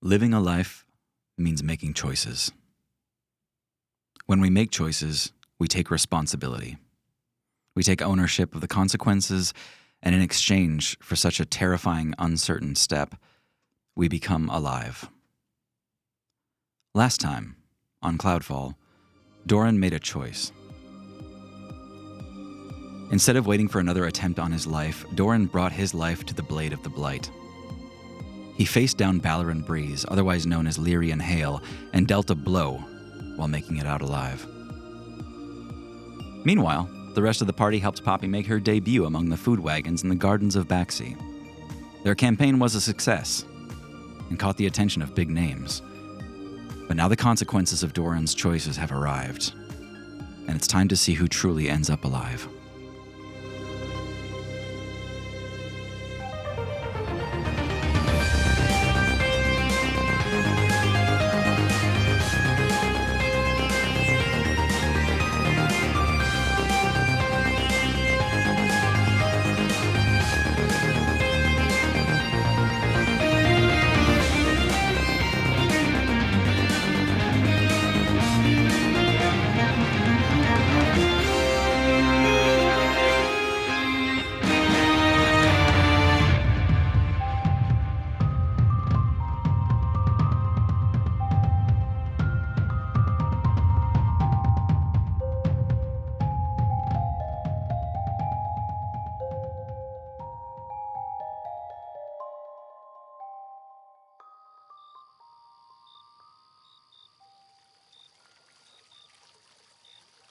Living a life means making choices. When we make choices, we take responsibility. We take ownership of the consequences, and in exchange for such a terrifying, uncertain step, we become alive. Last time, on Cloudfall, Doran made a choice. Instead of waiting for another attempt on his life, Doran brought his life to the blade of the Blight. He faced down Ballerin Breeze, otherwise known as Lyrian Hail, and dealt a blow while making it out alive. Meanwhile, the rest of the party helped Poppy make her debut among the food wagons in the gardens of Baxi. Their campaign was a success and caught the attention of big names. But now the consequences of Doran's choices have arrived, and it's time to see who truly ends up alive.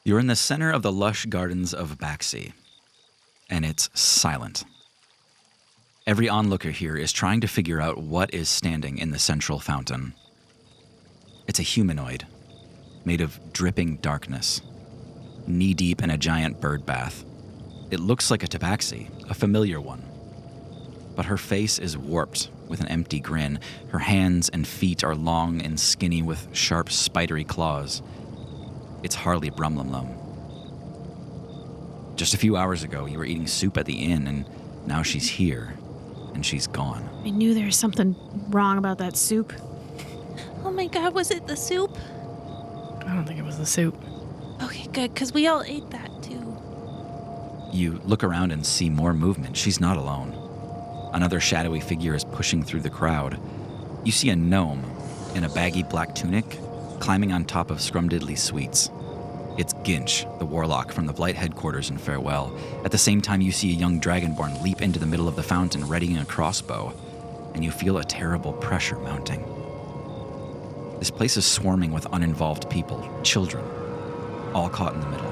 You're in the center of the lush gardens of Baxi, and it's silent. Every onlooker here is trying to figure out what is standing in the central fountain. It's a humanoid, made of dripping darkness, knee-deep in a giant bird bath. It looks like a tabaxi, a familiar one. But her face is warped with an empty grin. Her hands and feet are long and skinny with sharp, spidery claws. It's Harley Brumlumlum. Just a few hours ago, you were eating soup at the inn, and now she's here, and she's gone. I knew there was something wrong about that soup. Oh my god, was it the soup? I don't think it was the soup. Okay, good, because we all ate that too. You look around and see more movement. She's not alone. Another shadowy figure is pushing through the crowd. You see a gnome in a baggy black tunic climbing on top of Scrumdiddly Sweets. It's Ginch, the warlock from the Blight headquarters in Farewell. At the same time, you see a young dragonborn leap into the middle of the fountain, readying a crossbow, and you feel a terrible pressure mounting. This place is swarming with uninvolved people, children, all caught in the middle.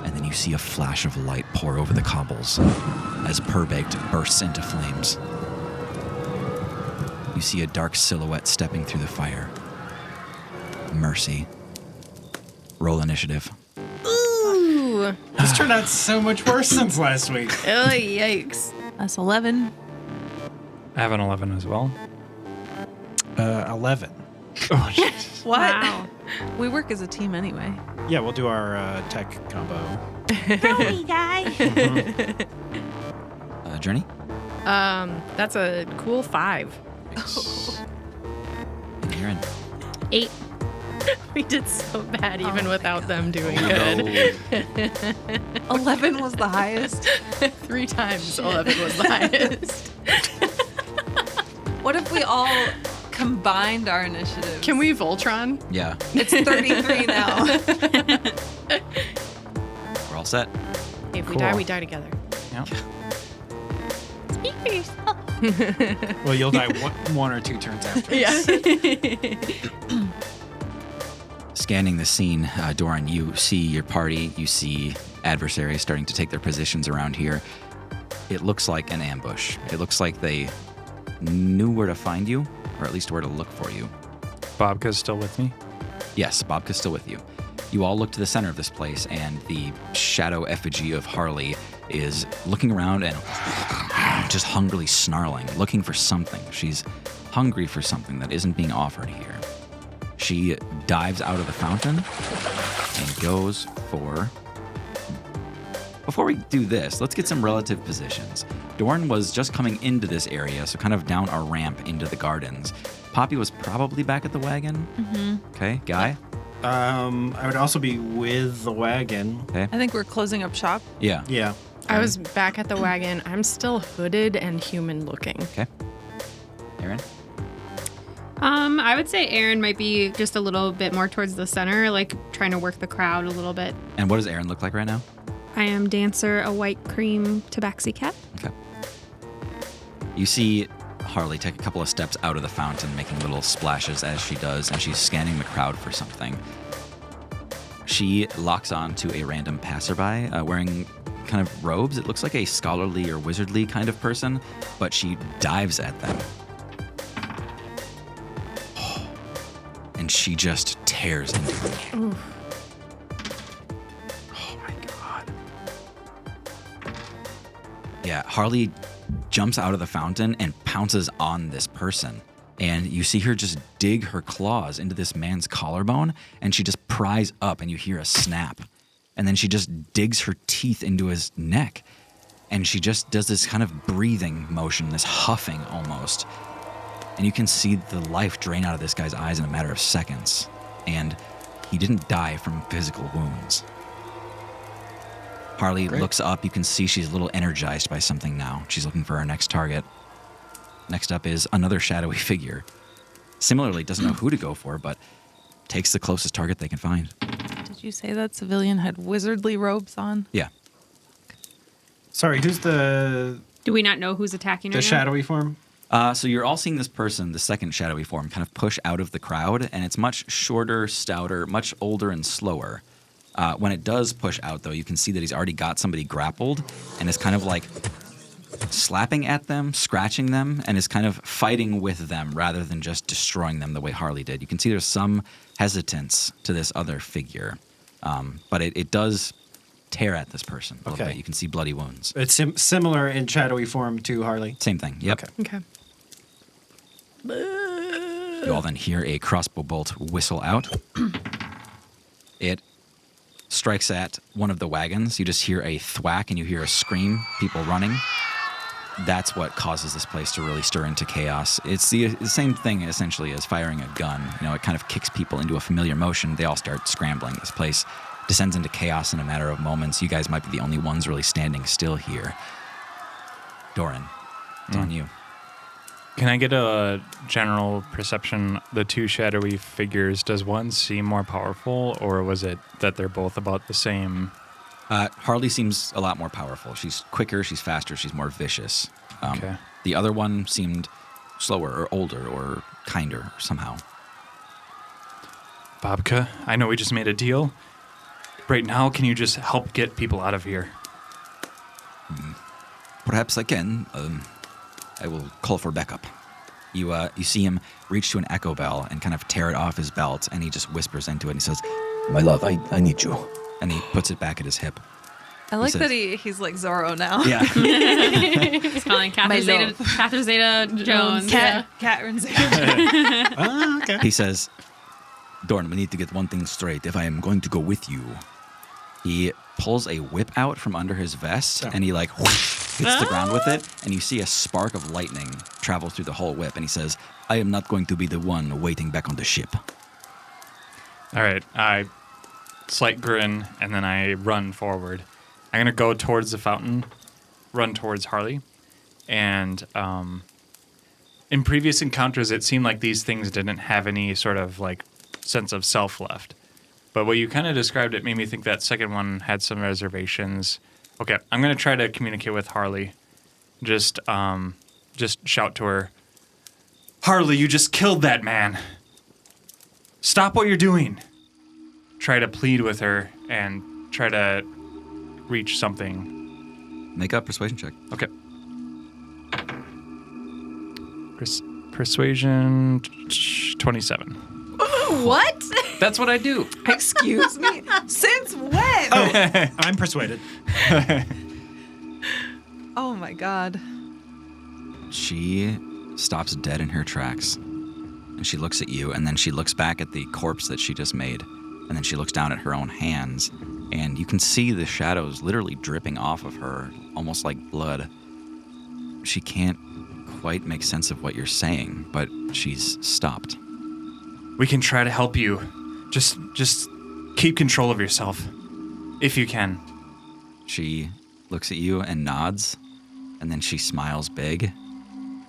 And then you see a flash of light pour over the cobbles as Purbegged bursts into flames. You see a dark silhouette stepping through the fire. Mercy. Roll initiative. Ooh. This turned out so much worse since last week. Oh, yikes. That's 11. I have an 11 as well. 11. Oh, Jesus. What? Wow. We work as a team anyway. Yeah, we'll do our tech combo. Brownie guy. Journey? That's a cool 5. Nice. And you're in. 8. We did so bad even Oh without my them doing Oh, good. no. 11 was the highest. 3 times 11 was the highest. What if we all combined our initiatives? Can we Voltron? Yeah, It's 33 now. we're all set. If we Cool. die, we die together. Yeah. Speak for yourself. Well, you'll die one or 2 turns after. Yeah. Scanning the scene, Doran, you see your party, you see adversaries starting to take their positions around here. It looks like an ambush. It looks like they knew where to find you, or at least where to look for you. Bobka's still with me. Yes, Bobka's still with you. You all look to the center of this place, and the shadow effigy of Harley is looking around and just hungrily snarling, looking for something. She's hungry for something that isn't being offered here. She dives out of the fountain and goes for... Before we do this, let's get some relative positions. Dorn was just coming into this area, so kind of down a ramp into the gardens. Poppy was probably back at the wagon. Mm-hmm. Okay, Guy? I would also be with the wagon. Okay. I think we're closing up shop. Yeah. Yeah. I was back at the wagon. I'm still hooded and human looking. Okay. Aaron? I would say Aaron might be just a little bit more towards the center, like trying to work the crowd a little bit. And what does Aaron look like right now? I am Dancer, a white cream tabaxi cat. Okay. You see Harley take a couple of steps out of the fountain, making little splashes as she does, and she's scanning the crowd for something. She locks on to a random passerby wearing kind of robes. It looks like a scholarly or wizardly kind of person, but she dives at them. And she just tears into him. Oof. Oh my god. Yeah, Harley jumps out of the fountain and pounces on this person. And you see her just dig her claws into this man's collarbone, and she just pries up, and you hear a snap. And then she just digs her teeth into his neck. And she just does this kind of breathing motion, this huffing almost. And you can see the life drain out of this guy's eyes in a matter of seconds. And he didn't die from physical wounds. Harley looks up. You can see she's a little energized by something now. She's looking for her next target. Next up is another shadowy figure. Similarly, doesn't know who to go for, but takes the closest target they can find. Did you say that civilian had wizardly robes on? Yeah. Sorry, who's the Do we not know who's attacking her? shadowy form? So you're all seeing this person, the second shadowy form, kind of push out of the crowd, and it's much shorter, stouter, much older, and slower. When it does push out, though, you can see that he's already got somebody grappled and is kind of like slapping at them, scratching them, and is kind of fighting with them rather than just destroying them the way Harley did. You can see there's some hesitance to this other figure, but it does tear at this person a little bit. You can see bloody wounds. It's similar in shadowy form to Harley. Same thing. Yep. Okay. Okay. You all then hear a crossbow bolt whistle out. It strikes at one of the wagons. You just hear a thwack and you hear a scream, people running. That's what causes this place to really stir into chaos. It's the same thing essentially as firing a gun. You know, it kind of kicks people into a familiar motion. They all start scrambling. This place descends into chaos in a matter of moments. You guys might be the only ones really standing still here. Doran, it's on you. Can I get a general perception? The two shadowy figures, does one seem more powerful, or was it that they're both about the same? Harley seems a lot more powerful. She's quicker, she's faster, she's more vicious. Okay. The other one seemed slower or older or kinder somehow. Babka, I know we just made a deal. Right now, can you just help get people out of here? Perhaps I can. I will call for backup. You see him reach to an echo bell and kind of tear it off his belt, and he just whispers into it and he says, My love, I need you. and he puts it back at his hip. I like says- that he's like Zorro now. Yeah. He's calling My Catherine Zeta Jones. Catherine Zeta. Okay. He says, Dorn, we need to get one thing straight. If I am going to go with you, he pulls a whip out from under his vest, and he like whoosh, hits the ground with it, and you see a spark of lightning travel through the whole whip, and he says, I am not going to be the one waiting back on the ship. All right, I slight grin, and then I run forward. I'm going to go towards the fountain, run towards Harley, and in previous encounters, it seemed like these things didn't have any sort of like sense of self left. But what you kind of described, it made me think that second one had some reservations. Okay, I'm going to try to communicate with Harley. Just shout to her, Harley, you just killed that man. Stop what you're doing. Try to plead with her and try to reach something. Make a persuasion check. Okay. Persuasion 27. What? That's what I do. Excuse me? Since when? I'm persuaded. Oh my god. She stops dead in her tracks, and she looks at you, and then she looks back at the corpse that she just made, and then she looks down at her own hands, and you can see the shadows literally dripping off of her, almost like blood. she can't quite make sense of what you're saying, but she's stopped. We can try to help you. Just keep control of yourself, if you can. She looks at you and nods, and then she smiles big,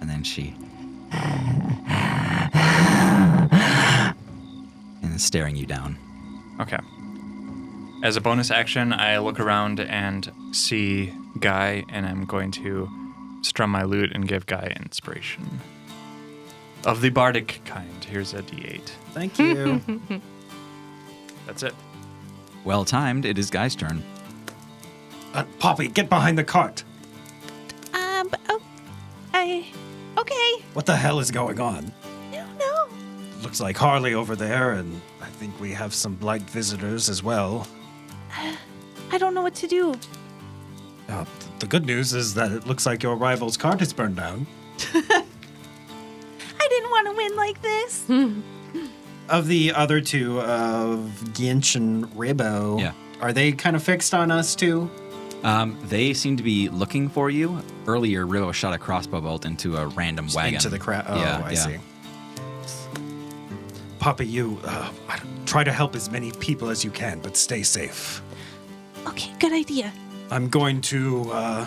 and then she... and is staring you down. Okay. As a bonus action, I look around and see Guy, and I'm going to strum my lute and give Guy inspiration. Of the bardic kind. Here's a d8. Thank you. That's it. Well timed, it is Guy's turn. Poppy, get behind the cart. Okay. What the hell is going on? I don't know. Looks like Harley over there, and I think we have some Blight visitors as well. I don't know what to do. The good news is that it looks like your rival's cart is burned down. I didn't want to win like this. Of the other two, of Ginch and Ribbo, Yeah. are they kind of fixed on us too? They seem to be looking for you. Earlier, Ribbo shot a crossbow bolt into a random wagon. Into the crowd. Oh, Yeah, I yeah. see. Poppy, you try to help as many people as you can, but stay safe. Okay, good idea. I'm going to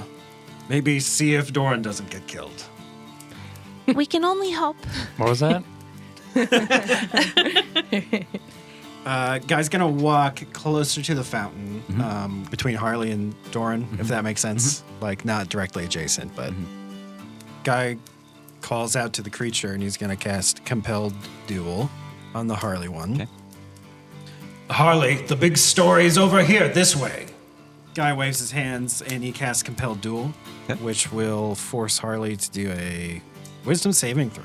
maybe see if Doran doesn't get killed. We can only hope. What was that? Guy's gonna walk closer to the fountain between Harley and Doran, if that makes sense. Like, not directly adjacent, but Guy calls out to the creature, and he's gonna cast Compelled Duel on the Harley one. Okay. Harley, the big story's over here, this way. Guy waves his hands, and he casts Compelled Duel, Okay. which will force Harley to do a Wisdom saving throw.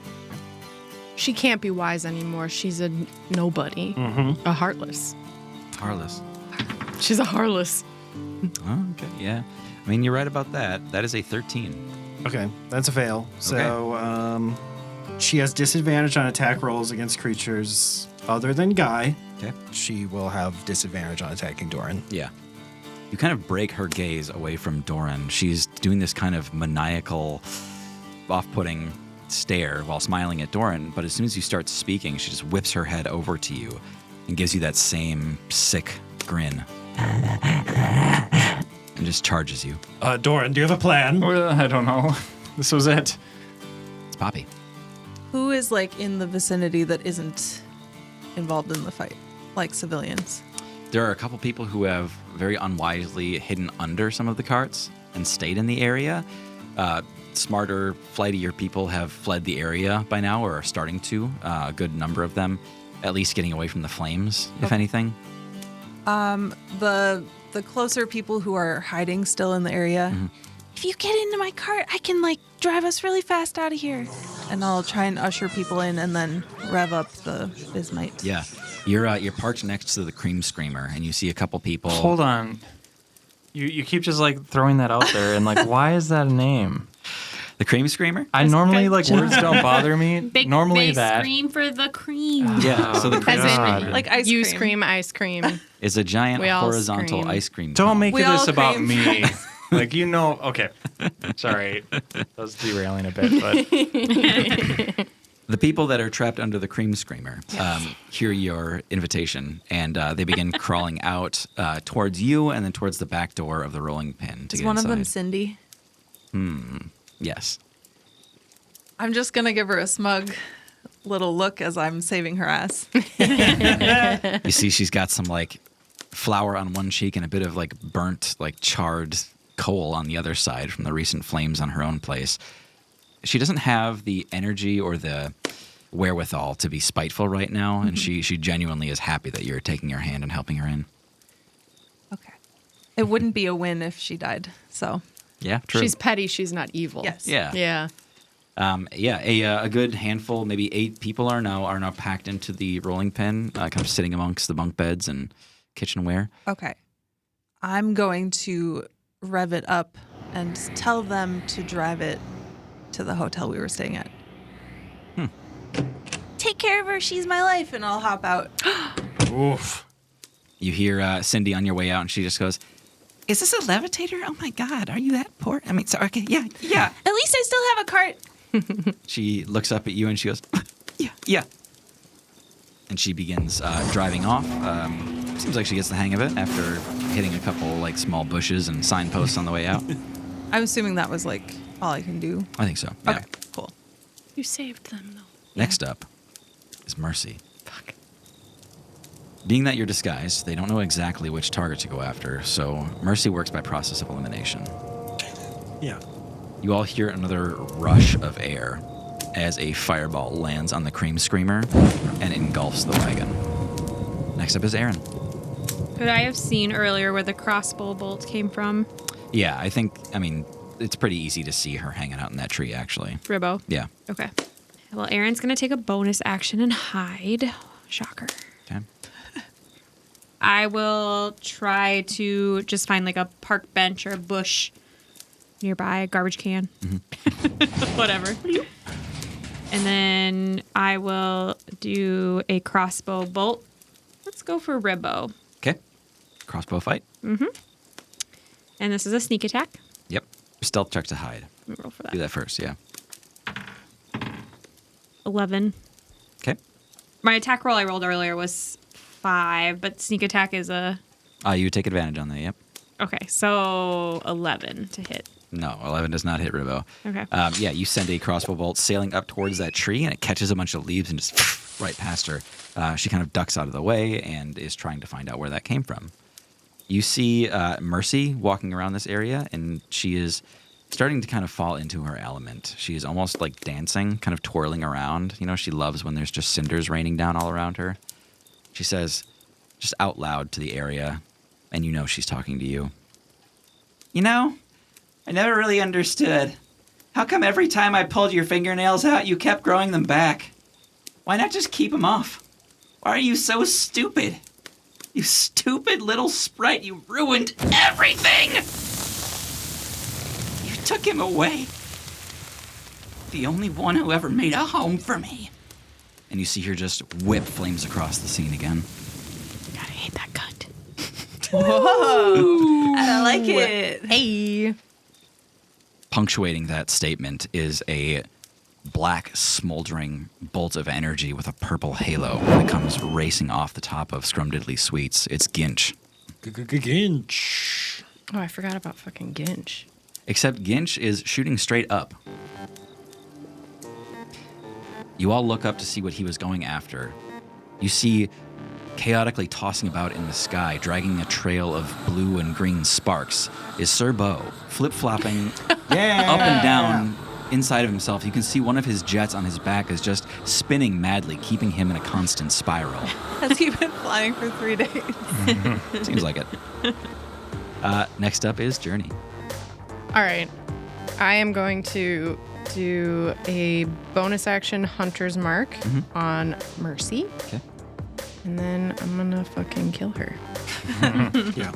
She can't be wise anymore. She's a nobody. A heartless. Harless. She's a heartless. Oh, okay, yeah. I mean, you're right about that. That is a 13. Okay, that's a fail. So, she has disadvantage on attack rolls against creatures other than Guy. Okay. She will have disadvantage on attacking Doran. Yeah. You kind of break her gaze away from Doran. She's doing this kind of maniacal, off-putting stare while smiling at Doran, but as soon as you start speaking, she just whips her head over to you and gives you that same sick grin. And just charges you. Doran, do you have a plan? Well, I don't know. This was it. It's Poppy. Who is like in the vicinity that isn't involved in the fight, like civilians? There are a couple people who have very unwisely hidden under some of the carts and stayed in the area. Smarter, flightier people have fled the area by now, or are starting to. A good number of them, at least getting away from the flames, if anything. The closer people who are hiding still in the area. If you get into my cart, I can like drive us really fast out of here. And I'll try and usher people in and then rev up the Bismite. Yeah, you're parked next to the Cream Screamer, and you see a couple people. Hold on. You keep just like throwing that out there, and like, why is that a name? The Cream Screamer? I normally like words don't bother me. Big, Normally they that scream for the cream. Yeah, so the Cream As in, Screamer Like ice You cream. scream, I scream. is a giant We all horizontal scream. ice cream. Don't cone. make We this all about cream. me. Like, you know, okay. Sorry. That was derailing a bit, but The people that are trapped under the Cream Screamer hear your invitation, and they begin crawling out towards you and then towards the back door of the rolling pin to Is get one inside. of them Cindy? Yes. I'm just going to give her a smug little look as I'm saving her ass. You see she's got some like flour on one cheek and a bit of like burnt, like charred coal on the other side from the recent flames on her own place. She doesn't have the energy or the wherewithal to be spiteful right now, and she genuinely is happy that you're taking her hand and helping her in. Okay. It wouldn't be a win if she died. So, Yeah, true. She's petty. She's not evil. yes. yeah. Yeah. A good handful, maybe 8 people are now packed into the rolling pin, kind of sitting amongst the bunk beds and kitchenware. Okay. I'm going to rev it up and tell them to drive it to the hotel we were staying at. Take care of her. She's my life. And I'll hop out. Oof. You hear Cindy on your way out, and she just goes, Is this a levitator? Oh my God, are you that poor? I mean, sorry, okay, yeah. At least I still have a cart. She looks up at you and she goes, yeah. And she begins driving off. Seems like she gets the hang of it after hitting a couple like small bushes and signposts on the way out. I'm assuming that was like all I can do. I think so. Yeah. Okay, cool. You saved them, though. Next up is Mercy. Fuck. Being that you're disguised, they don't know exactly which target to go after, so Mercy works by process of elimination. Yeah. You all hear another rush of air as a fireball lands on the cream screamer and engulfs the wagon. Next up is Aaron. Could I have seen earlier where the crossbow bolt came from? Yeah, I mean, it's pretty easy to see her hanging out in that tree, actually. Ribbo? Yeah. Okay. Well, Aaron's going to take a bonus action and hide. Shocker. Okay. I will try to just find like a park bench or a bush nearby, a garbage can. Whatever. And then I will do a crossbow bolt. Let's go for Ribbo. Okay. Crossbow fight. And this is a sneak attack. Yep. Stealth check to hide. Let me roll for Do that. that first, yeah. 11. Okay. My attack roll I rolled earlier was 5, but sneak attack is a... You take advantage on that, yep. Okay, so 11 to hit. No, 11 does not hit Ribbo. Okay. Yeah, you send a crossbow bolt sailing up towards that tree, and it catches a bunch of leaves and just right past her. She kind of ducks out of the way and is trying to find out where that came from. You see Mercy walking around this area, and she is starting to kind of fall into her element. She is almost like dancing, kind of twirling around. You know, she loves when there's just cinders raining down all around her. She says, just out loud to the area, and you know she's talking to you. You know, I never really understood. How come every time I pulled your fingernails out, you kept growing them back? Why not just keep them off? Why are you so stupid? You stupid little sprite, you ruined everything! You took him away. The only one who ever made a home for me. And you see her just whip flames across the scene again. God, I hate that cunt. I like it. Hey. Punctuating that statement is a black, smoldering bolt of energy with a purple halo that comes racing off the top of Scrumdiddly Sweets. It's Ginch. Ginch. Oh, I forgot about fucking Ginch. Except Ginch is shooting straight up. You all look up to see what he was going after. You see, chaotically tossing about in the sky, dragging a trail of blue and green sparks, is Sir Bo, flip-flopping Yeah. up and down inside of himself. You can see one of his jets on his back is just spinning madly, keeping him in a constant spiral. Has he been flying for 3 days? Seems like it. Next up is Journey. All right. I am going to do a bonus action Hunter's Mark on Mercy. Okay. And then I'm going to fucking kill her. Yeah.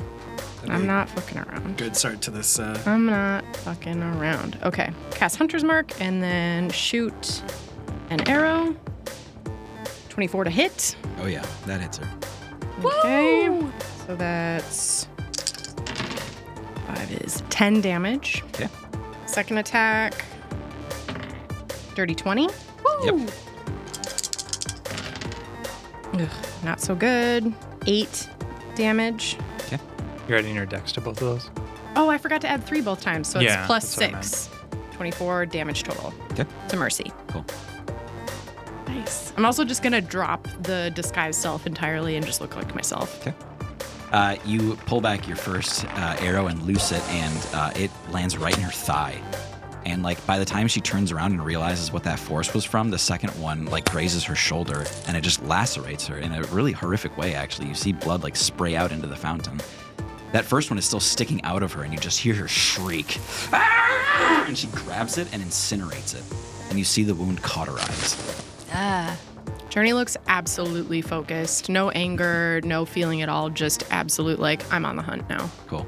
I'm not fucking around. Good start to this. I'm not fucking around. Okay. Cast Hunter's Mark and then shoot an arrow. 24 to hit. Oh yeah, that hits her. Okay. So that's 5 is 10 damage. Okay. Second attack. Dirty 20. Yep. Ugh, not so good. 8 damage. Okay. You're adding your dex to both of those? Oh, I forgot to add 3 both times, so Yeah, it's plus that's what I 6. 24 damage total Okay. to Mercy. Cool. Nice. I'm also just going to drop the disguise self entirely and just look like myself. Okay. You pull back your first arrow and loose it, and it lands right in her thigh. And like by the time she turns around and realizes what that force was from, the second one like grazes her shoulder, and it just lacerates her in a really horrific way. Actually, you see blood like spray out into the fountain. That first one is still sticking out of her, and you just hear her shriek. "Ah!" And she grabs it and incinerates it, and you see the wound cauterize. Journey looks absolutely focused. No anger, no feeling at all. Just absolute, like, I'm on the hunt now. Cool.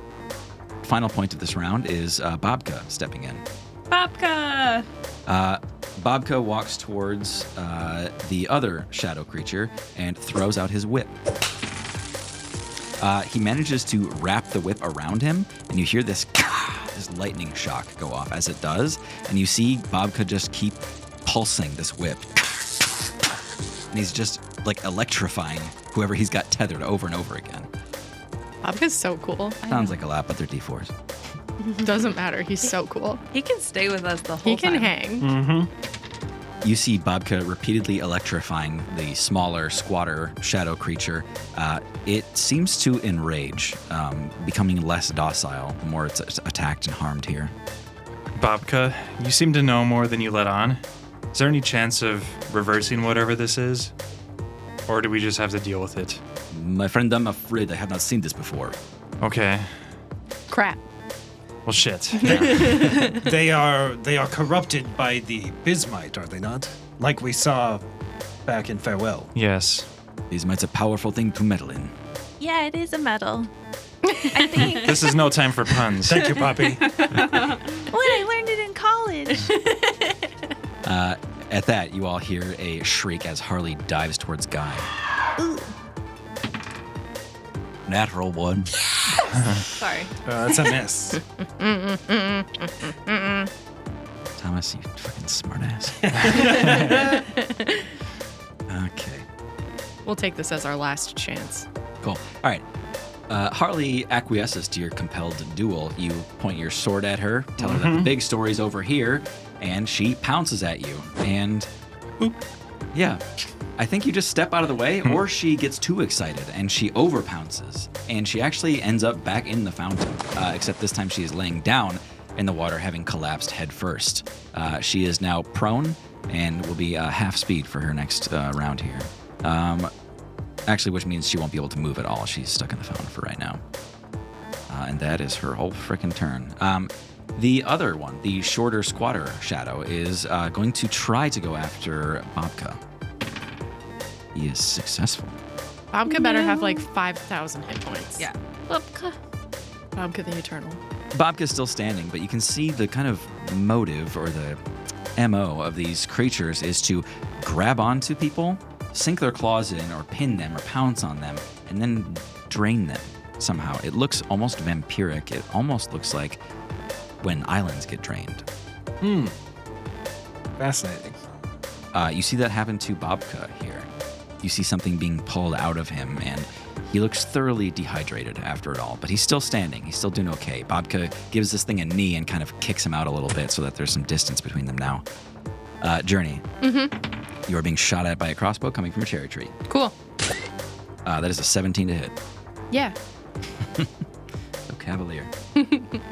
Final point of this round is Bobka stepping in. Babka! Bobka walks towards the other shadow creature and throws out his whip. He manages to wrap the whip around him, and you hear this lightning shock go off as it does, and you see Bobka just keep pulsing this whip. And he's just like electrifying whoever he's got tethered over and over again. Bobka's so cool. Sounds like a lot, but they're D4s. Doesn't matter. He's so cool. He can stay with us the whole He can time. hang. You see Bobka repeatedly electrifying the smaller squatter shadow creature. It seems to enrage, becoming less docile the more it's attacked and harmed here. Bobka, you seem to know more than you let on. Is there any chance of reversing whatever this is? Or do we just have to deal with it? My friend, I'm afraid I have not seen this before. Okay. Crap. Well, shit. They are corrupted by the Bismite, are they not? Like we saw back in Farewell. Yes. Bismite's a powerful thing to meddle in. Yeah, it is a medal. I think. This is no time for puns. Thank you, Poppy. What? I learned it in college. At that, you all hear a shriek as Harley dives towards Guy. Ooh. Natural one. Sorry. That's a miss. Thomas, you fucking smartass. Okay. We'll take this as our last chance. Cool. All right. Harley acquiesces to your compelled duel. You point your sword at her, tell her that the big story's over here, and she pounces at you. And, yeah, I think you just step out of the way, or she gets too excited and she overpounces. And she actually ends up back in the fountain, except this time she is laying down in the water, having collapsed head first. She is now prone and will be half speed for her next round here. Actually, which means she won't be able to move at all. She's stuck in the fountain for right now. And that is her whole frickin' turn. The other one, the shorter squatter shadow, is going to try to go after Bobka. He is successful. Bobka better have like 5,000 hit points. Yeah. Bobka the Eternal. Bobka's still standing, but you can see the kind of motive or the MO of these creatures is to grab onto people, sink their claws in, or pin them, or pounce on them, and then drain them somehow. It looks almost vampiric. It almost looks like when islands get drained. Fascinating. You see that happen to Bobka here. You see something being pulled out of him, and he looks thoroughly dehydrated after it all, but he's still standing. He's still doing okay. Bobka gives this thing a knee and kind of kicks him out a little bit so that there's some distance between them now. Journey. You are being shot at by a crossbow coming from a cherry tree. Cool. That is a 17 to hit. Yeah. So cavalier.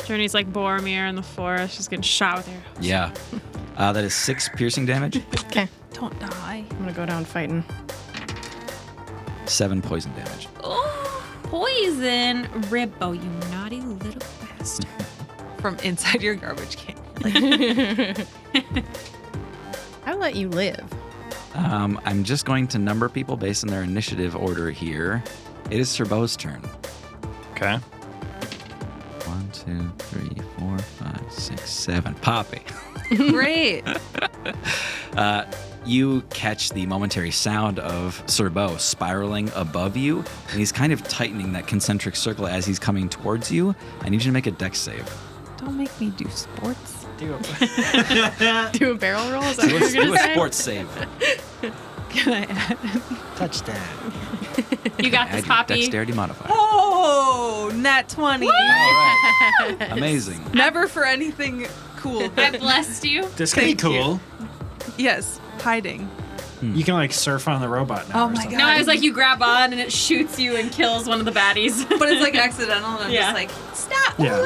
Journey's like Boromir in the forest. She's getting shot with arrows. Yeah. That is 6 piercing damage, Okay. Don't die. I'm gonna go down fighting. 7 poison damage. Oh, poison. Ribbo, you naughty little bastard. From inside your garbage can. I'll let you live. I'm just going to number people based on their initiative order here. It is Sir Beau's turn. Okay. 1, 2, 3, 4, 5, 6, 7. Poppy. Great. You catch the momentary sound of Sir Beau spiraling above you, and he's kind of tightening that concentric circle as he's coming towards you. I need you to make a dex save. Don't make me do sports. Do a barrel roll? Is that what Let's you're do gonna a say? sports save. Can I add? Touchdown. You got Add this, your Poppy. dexterity modifier. Oh, nat 20. All right. Amazing. Never for anything cool. I But blessed you. This could be Thank you. cool. yes, hiding. You can like surf on the robot now. Oh or my something. No, I was like, you grab on and it shoots you and kills one of the baddies. But it's like accidental, and I'm Yeah. just like, stop. Yeah.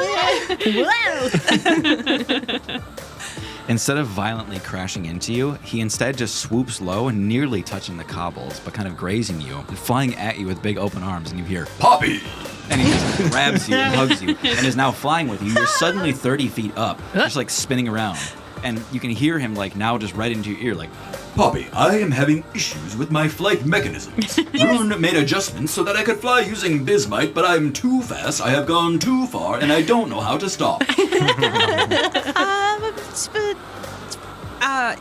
Instead of violently crashing into you, he instead just swoops low and nearly touching the cobbles, but kind of grazing you, flying at you with big open arms, and you hear, "Poppy!" And he just grabs you and hugs you, and is now flying with you. You're suddenly 30 feet up, just like spinning around. And you can hear him like now just right into your ear, like, "Poppy, I am having issues with my flight mechanisms. Rune made adjustments so that I could fly using Bismite, but I'm too fast, I have gone too far, and I don't know how to stop."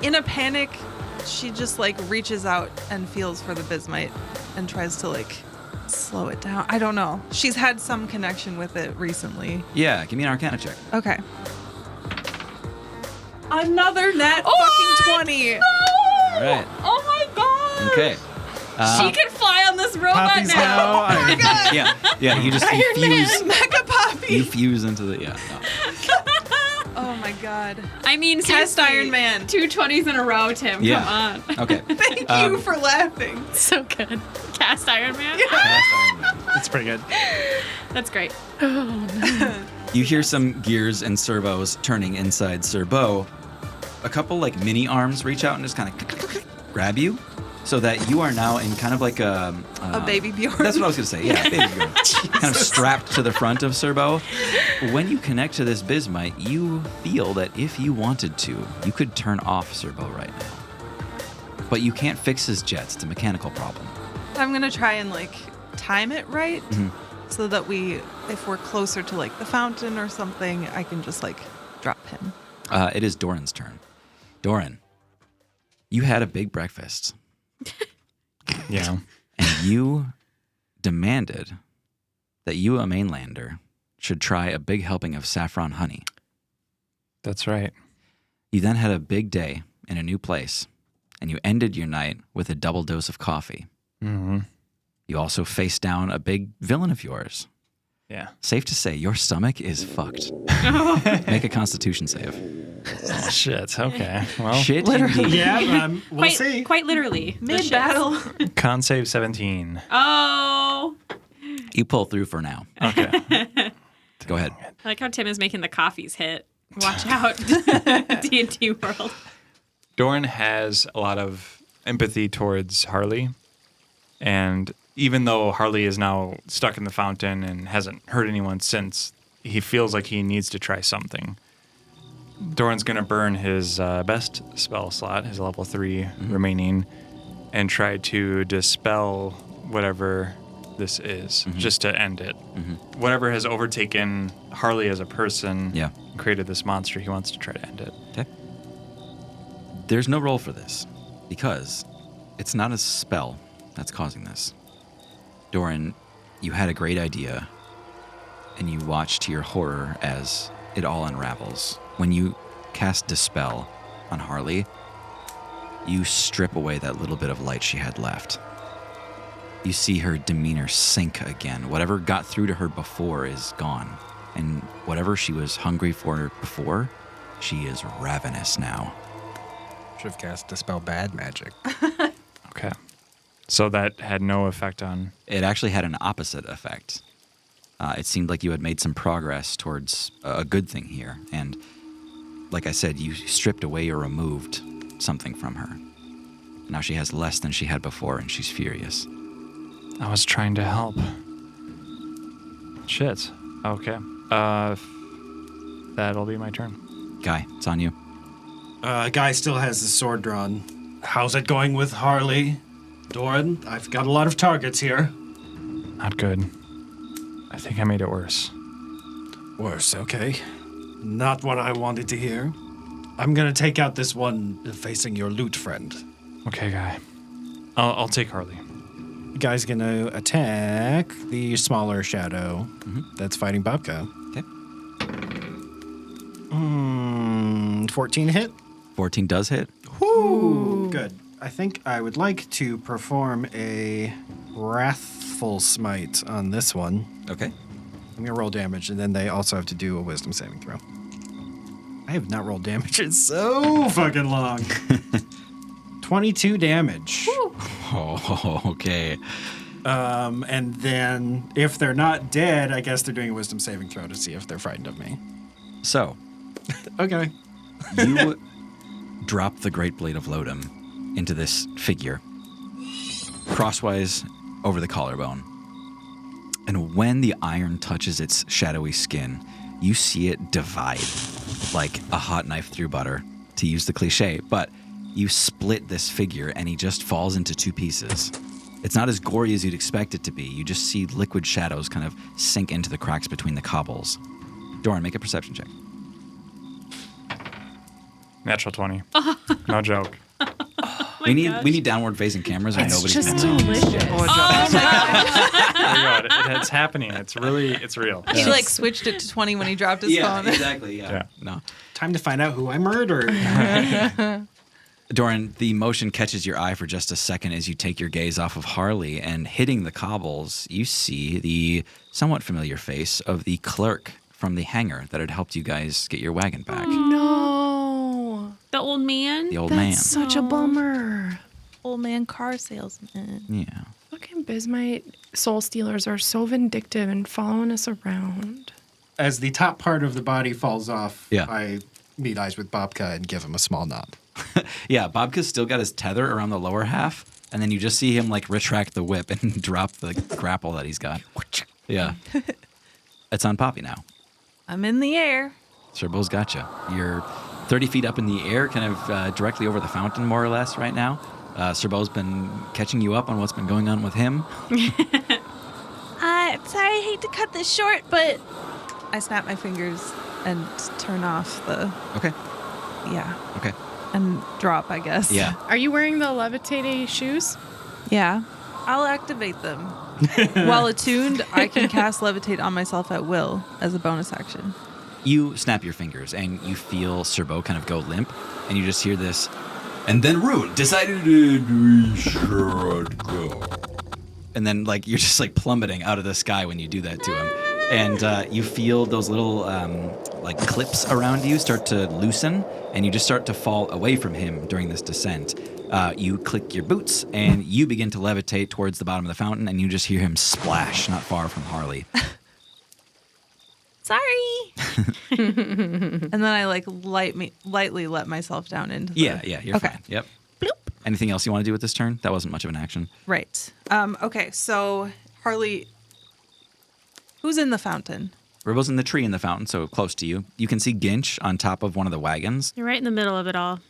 In a panic, she just like reaches out and feels for the bismite and tries to like slow it down. I don't know. She's had some connection with it recently. Yeah, give me an Arcana check. Okay. Another net fucking 20. All right. Oh my god. Okay. She can fly on this robot Poppy's now. now Iron Man. Yeah. You just fuse. Mega Poppy. You fuse into the No. Oh my god. I mean, Test seriously, Iron Man. 2 20s in a row, Tim. Yeah. Come on. Okay. Thank you for laughing. So good. Cast Iron Man. That's pretty good. That's great. You hear some gears and servos turning inside Sir Bo. A couple like mini arms reach out and just kind of grab you, so that you are now in kind of like a baby Bjorn. That's what I was gonna say. Yeah, baby Bjorn. Kind of strapped to the front of Sir Bo. When you connect to this bismite, you feel that if you wanted to, you could turn off Sir Bo right now. But you can't fix his jets. It's a mechanical problem. I'm going to try and like time it right so that if we're closer to like the fountain or something, I can just like drop him. It is Doran's turn. Doran, you had a big breakfast. Yeah. And you demanded that you, a mainlander, should try a big helping of saffron honey. That's right. You then had a big day in a new place, and you ended your night with a double dose of coffee. Mm-hmm. You also faced down a big villain of yours. Yeah. Safe to say, your stomach is fucked. Make a constitution save. Oh, shit. Okay. Well, Shit literally. indeed. Yeah, we'll see. Quite literally. Mid battle. con save 17. Oh. You pull through for now. Okay. Go ahead. I like how Tim is making the coffees hit. Watch out. D&D world. Doran has a lot of empathy towards Harley. And even though Harley is now stuck in the fountain and hasn't hurt anyone since, he feels like he needs to try something. Doran's going to burn his best spell slot, his level 3 remaining, and try to dispel whatever this is, just to end it. Whatever has overtaken Harley as a person and created this monster, he wants to try to end it. Okay. There's no roll for this, because it's not a spell that's causing this. Doran, you had a great idea, and you watch to your horror as it all unravels. When you cast Dispel on Harley, you strip away that little bit of light she had left. You see her demeanor sink again. Whatever got through to her before is gone. And whatever she was hungry for before, she is ravenous now. Should have cast Dispel Bad Magic. Okay. So that had no effect on... It actually had an opposite effect. It seemed like you had made some progress towards a good thing here. And like I said, you stripped away or removed something from her. Now she has less than she had before, and she's furious. I was trying to help. Shit. Okay. That'll be my turn. Guy, it's on you. Guy still has the sword drawn. How's it going with Harley? Doran, I've got a lot of targets here. Not good. I think I made it worse. Worse, okay. Not what I wanted to hear. I'm gonna take out this one facing your loot friend. Okay, Guy. I'll take Harley. Guy's gonna attack the smaller shadow that's fighting Babka. Okay. 14 hit. 14 does hit. Woo! Good. I think I would like to perform a Wrathful Smite on this one. Okay. I'm gonna roll damage, and then they also have to do a Wisdom saving throw. I have not rolled damage in so fucking long. 22 damage. Oh, okay. And then if they're not dead, I guess they're doing a Wisdom saving throw to see if they're frightened of me. So, Okay. you drop the Great Blade of Lodom into this figure, crosswise over the collarbone. And when the iron touches its shadowy skin, you see it divide like a hot knife through butter, to use the cliche, but you split this figure and he just falls into two pieces. It's not as gory as you'd expect it to be. You just see liquid shadows kind of sink into the cracks between the cobbles. Doran, make a perception check. Natural 20. No joke. We need downward facing cameras or nobody's Just gonna know. delicious. my God. It's happening. It's real. He like switched it to 20 when he dropped his phone. exactly. Yeah. No. Time to find out who I murdered. Doran, the motion catches your eye for just a second as you take your gaze off of Harley, and hitting the cobbles, you see the somewhat familiar face of the clerk from the hangar that had helped you guys get your wagon back. No. The old man? The old That's man. such a bummer. Old man car salesman. Yeah. Fucking Bismite soul stealers are so vindictive and following us around. As the top part of the body falls off, Yeah. I meet eyes with Bobka and give him a small nod. Yeah, Bobka's still got his tether around the lower half, and then you just see him like retract the whip and drop the grapple that he's got. Yeah. It's on Poppy now. I'm in the air. Sir Bo's got you. You're 30 feet up in the air, kind of directly over the fountain, more or less, right now. Sir Bo's been catching you up on what's been going on with him. Sorry, I hate to cut this short, but I snap my fingers and turn off the, Okay. yeah, Okay. and drop, I guess. Yeah. Are you wearing the levitating shoes? Yeah. I'll activate them. While attuned, I can cast levitate on myself at will as a bonus action. You snap your fingers and you feel Sir Bo kind of go limp, and you just hear this. And then Rune decided we should go. And then, like, you're just like plummeting out of the sky when you do that to him. And you feel those little like clips around you start to loosen, and you just start to fall away from him during this descent. You click your boots, and you begin to levitate towards the bottom of the fountain, and you just hear him splash not far from Harley. Sorry. And then I like lightly let myself down into the... Yeah, you're okay. fine. Yep. Bloop. Anything else you want to do with this turn? That wasn't much of an action. Right. Okay, so Harley, who's in the fountain? Ribbo's in the tree in the fountain, so close to you. You can see Ginch on top of one of the wagons. You're right in the middle of it all.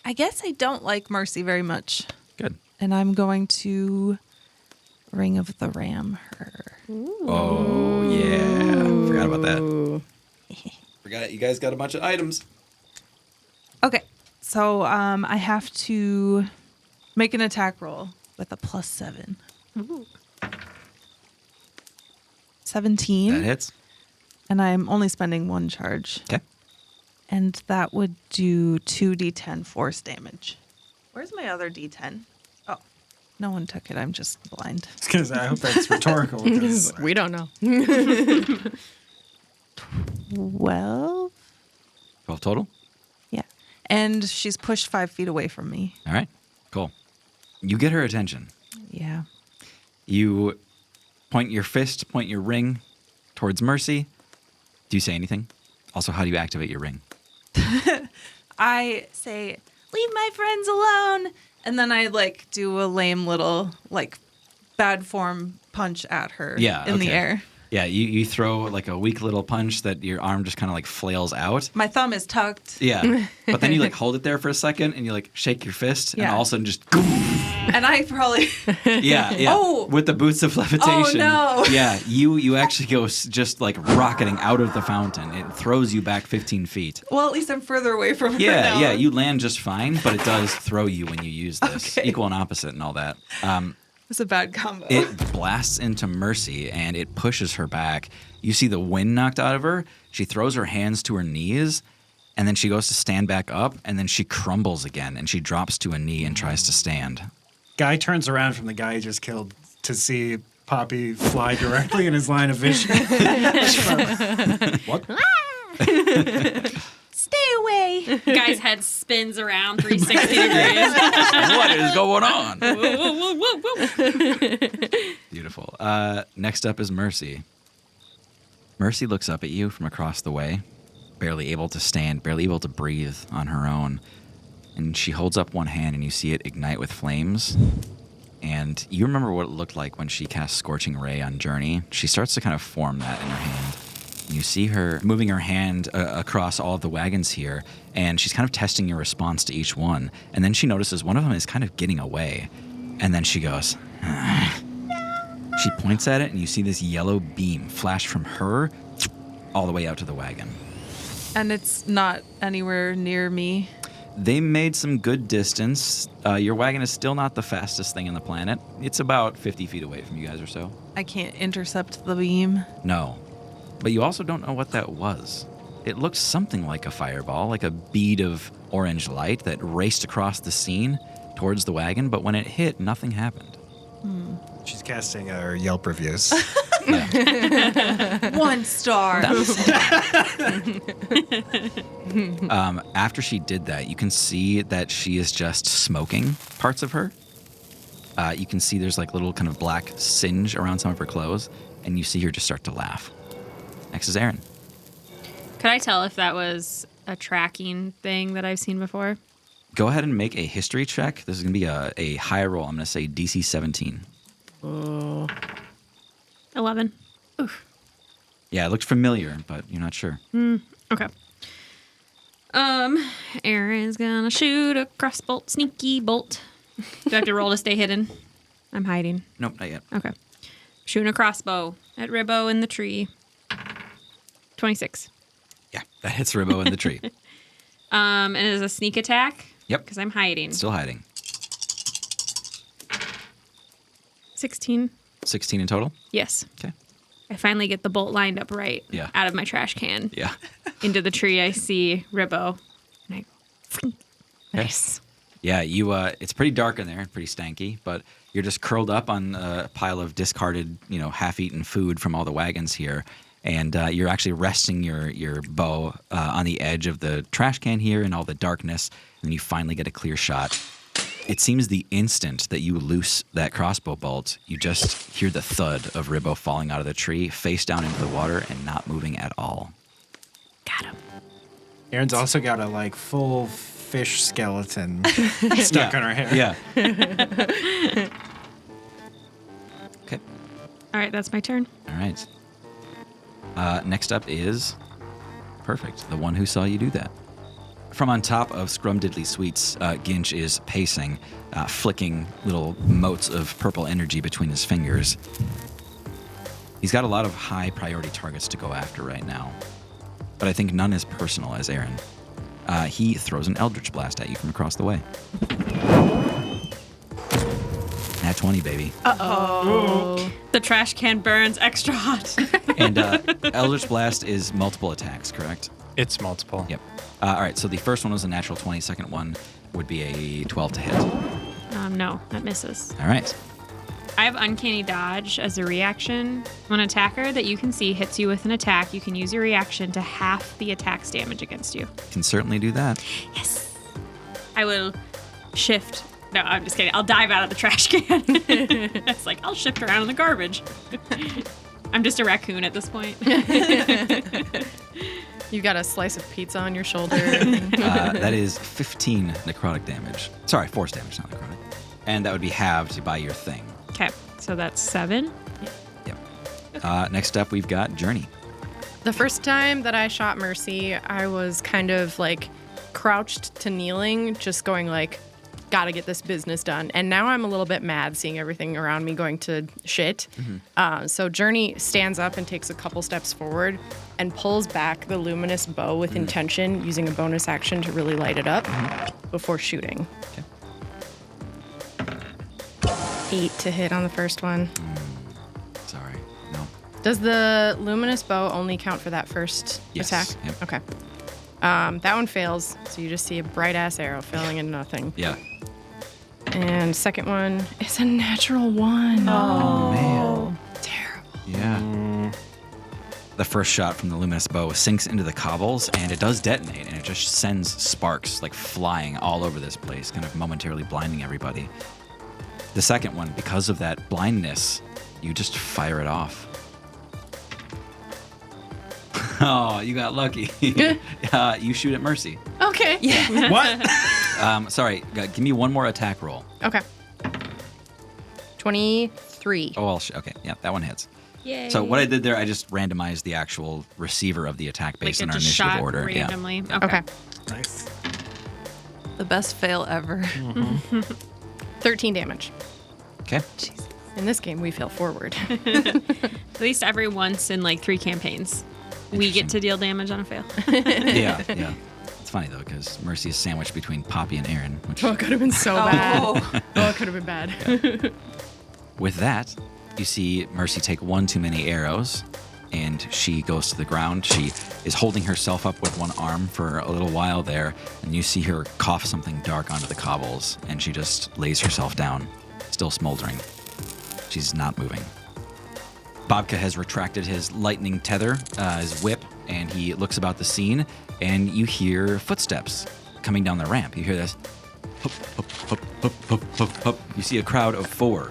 I guess I don't like Mercy very much. Good. And I'm going to Ring of the Ram her. Oh, yeah. Forgot about that. Forgot you guys got a bunch of items. Okay, so I have to make an attack roll with a +7. Ooh. 17. That hits. And I'm only spending 1 charge. Okay. And that would do 2d10 force damage. Where's my other d10? Oh, no one took it. I'm just blind. Because I hope that's rhetorical. 'Cause We don't know. 12? 12 total? Yeah. And she's pushed 5 feet away from me. All right. Cool. You get her attention. Yeah. You point your fist, point your ring towards Mercy. Do you say anything? Also, how do you activate your ring? I say, leave my friends alone. And then I like do a lame little like bad form punch at her in the air. Yeah, you throw like a weak little punch that your arm just kind of like flails out. My thumb is tucked. Yeah. But then you like hold it there for a second and you like shake your fist and Yeah. all of a sudden just And I probably yeah. Oh. With the boots of levitation. Oh, no. Yeah, you actually go just like rocketing out of the fountain. It throws you back 15 feet. well, at least I'm further away from her Yeah, now. yeah, you land just fine, but it does throw you when you use this. Okay. Equal and opposite and all that. It's a bad combo. It blasts into Mercy and it pushes her back. You see the wind knocked out of her. She throws her hands to her knees, and then she goes to stand back up, and then she crumbles again, and she drops to a knee and tries to stand. Guy turns around from the guy he just killed to see Poppy fly directly in his line of vision. What? Stay away. Guy's head spins around 360 degrees. What is going on? Whoa, whoa, whoa, whoa, whoa. Beautiful. Next up is Mercy. Mercy looks up at you from across the way, barely able to stand, barely able to breathe on her own. And she holds up one hand and you see it ignite with flames. And you remember what it looked like when she cast Scorching Ray on Journey. She starts to kind of form that in her hand. And you see her moving her hand across all of the wagons here, and she's kind of testing your response to each one. And then she notices one of them is kind of getting away. And then she goes, She points at it, and you see this yellow beam flash from her all the way out to the wagon. And it's not anywhere near me. They made some good distance. Your wagon is still not the fastest thing on the planet. It's about 50 feet away from you guys or so. I can't intercept the beam. No. But you also don't know what that was. It looked something like a fireball, like a bead of orange light that raced across the scene towards the wagon, but when it hit, nothing happened. She's casting her Yelp reviews. Yeah. 1 star. After she did that, you can see that she is just smoking parts of her. You can see there's like little kind of black singe around some of her clothes, and you see her just start to laugh. Next is Aaron. Could I tell if that was a tracking thing that I've seen before? Go ahead and make a history check. This is going to be a high roll. I'm going to say DC 17. 11. Yeah, it looked familiar, but you're not sure. Okay. Aaron's gonna shoot a crossbolt, sneaky bolt. Do I have to roll to stay hidden? I'm hiding. Nope, not yet. Okay. Shooting a crossbow at Ribbo in the tree. 26. Yeah, that hits Ribbo in the tree. And it is a sneak attack? Yep. Because I'm hiding. Still hiding. 16. 16 in total? Yes. Okay. I finally get the bolt lined up right out of my trash can. Yeah. Into the tree, I see Ribbo. And I go, nice. Yeah, you. It's pretty dark in there, pretty stanky, but you're just curled up on a pile of discarded, half-eaten food from all the wagons here, and you're actually resting your bow on the edge of the trash can here in all the darkness, and you finally get a clear shot. It seems the instant that you loose that crossbow bolt, you just hear the thud of Ribbo falling out of the tree, face down into the water, and not moving at all. Got him. Aaron's also got a full fish skeleton stuck on her hair. Yeah. Okay. All right, that's my turn. All right. Next up is perfect, the one who saw you do that. From on top of Scrumdiddly Sweets, Ginch is pacing, flicking little motes of purple energy between his fingers. He's got a lot of high priority targets to go after right now, but I think none as personal as Aaron. He throws an Eldritch Blast at you from across the way. Nat 20, baby. Uh-oh. The trash can burns extra hot. And Eldritch Blast is multiple attacks, correct? It's multiple. Yep. All right, so the first one was a natural 20. Second one would be a 12 to hit. No, that misses. All right. I have Uncanny Dodge as a reaction. When an attacker that you can see hits you with an attack, you can use your reaction to half the attack's damage against you. Can certainly do that. Yes. I will shift. No, I'm just kidding. I'll dive out of the trash can. It's like, I'll shift around in the garbage. I'm just a raccoon at this point. You got a slice of pizza on your shoulder. That is 15 necrotic damage. Sorry, force damage, not necrotic. And that would be halved by your thing. Okay, so that's 7. Yep. Next up, we've got Journey. The first time that I shot Mercy, I was kind of crouched to kneeling, just going gotta get this business done. And now I'm a little bit mad seeing everything around me going to shit. Mm-hmm. So Journey stands up and takes a couple steps forward and pulls back the luminous bow with intention, using a bonus action to really light it up before shooting. Okay. 8 to hit on the first one. Sorry, no. Does the luminous bow only count for that first attack? Yep. Okay. That one fails, so you just see a bright-ass arrow falling into nothing. Yeah. And second one is a natural 1. Oh, man. Terrible. Yeah. The first shot from the luminous bow sinks into the cobbles, and it does detonate, and it just sends sparks flying all over this place, kind of momentarily blinding everybody. The second one, because of that blindness, you just fire it off. Oh, you got lucky. You shoot at Mercy. Okay. Yeah. What? Sorry, give me one more attack roll. Okay. 23. Oh, okay, yeah, that one hits. Yay. So what I did there, I just randomized the actual receiver of the attack based on it our just initiative shot order. randomly. Yeah. Okay. Nice. The best fail ever. 13 damage. Okay. In this game, we fail forward. At least every once in 3 campaigns, we get to deal damage on a fail. Yeah. It's funny, though, because Mercy is sandwiched between Poppy and Aaron. Which, Oh, it could have been so bad. Oh, it could have been bad. with that, you see Mercy take one too many arrows, and she goes to the ground. She is holding herself up with one arm for a little while there, and you see her cough something dark onto the cobbles, and she just lays herself down, still smoldering. She's not moving. Bobka has retracted his lightning tether, his whip, and he looks about the scene, and you hear footsteps coming down the ramp. You hear this, hup, hup, hup, hup, hup, hup, hup. You see a crowd of 4.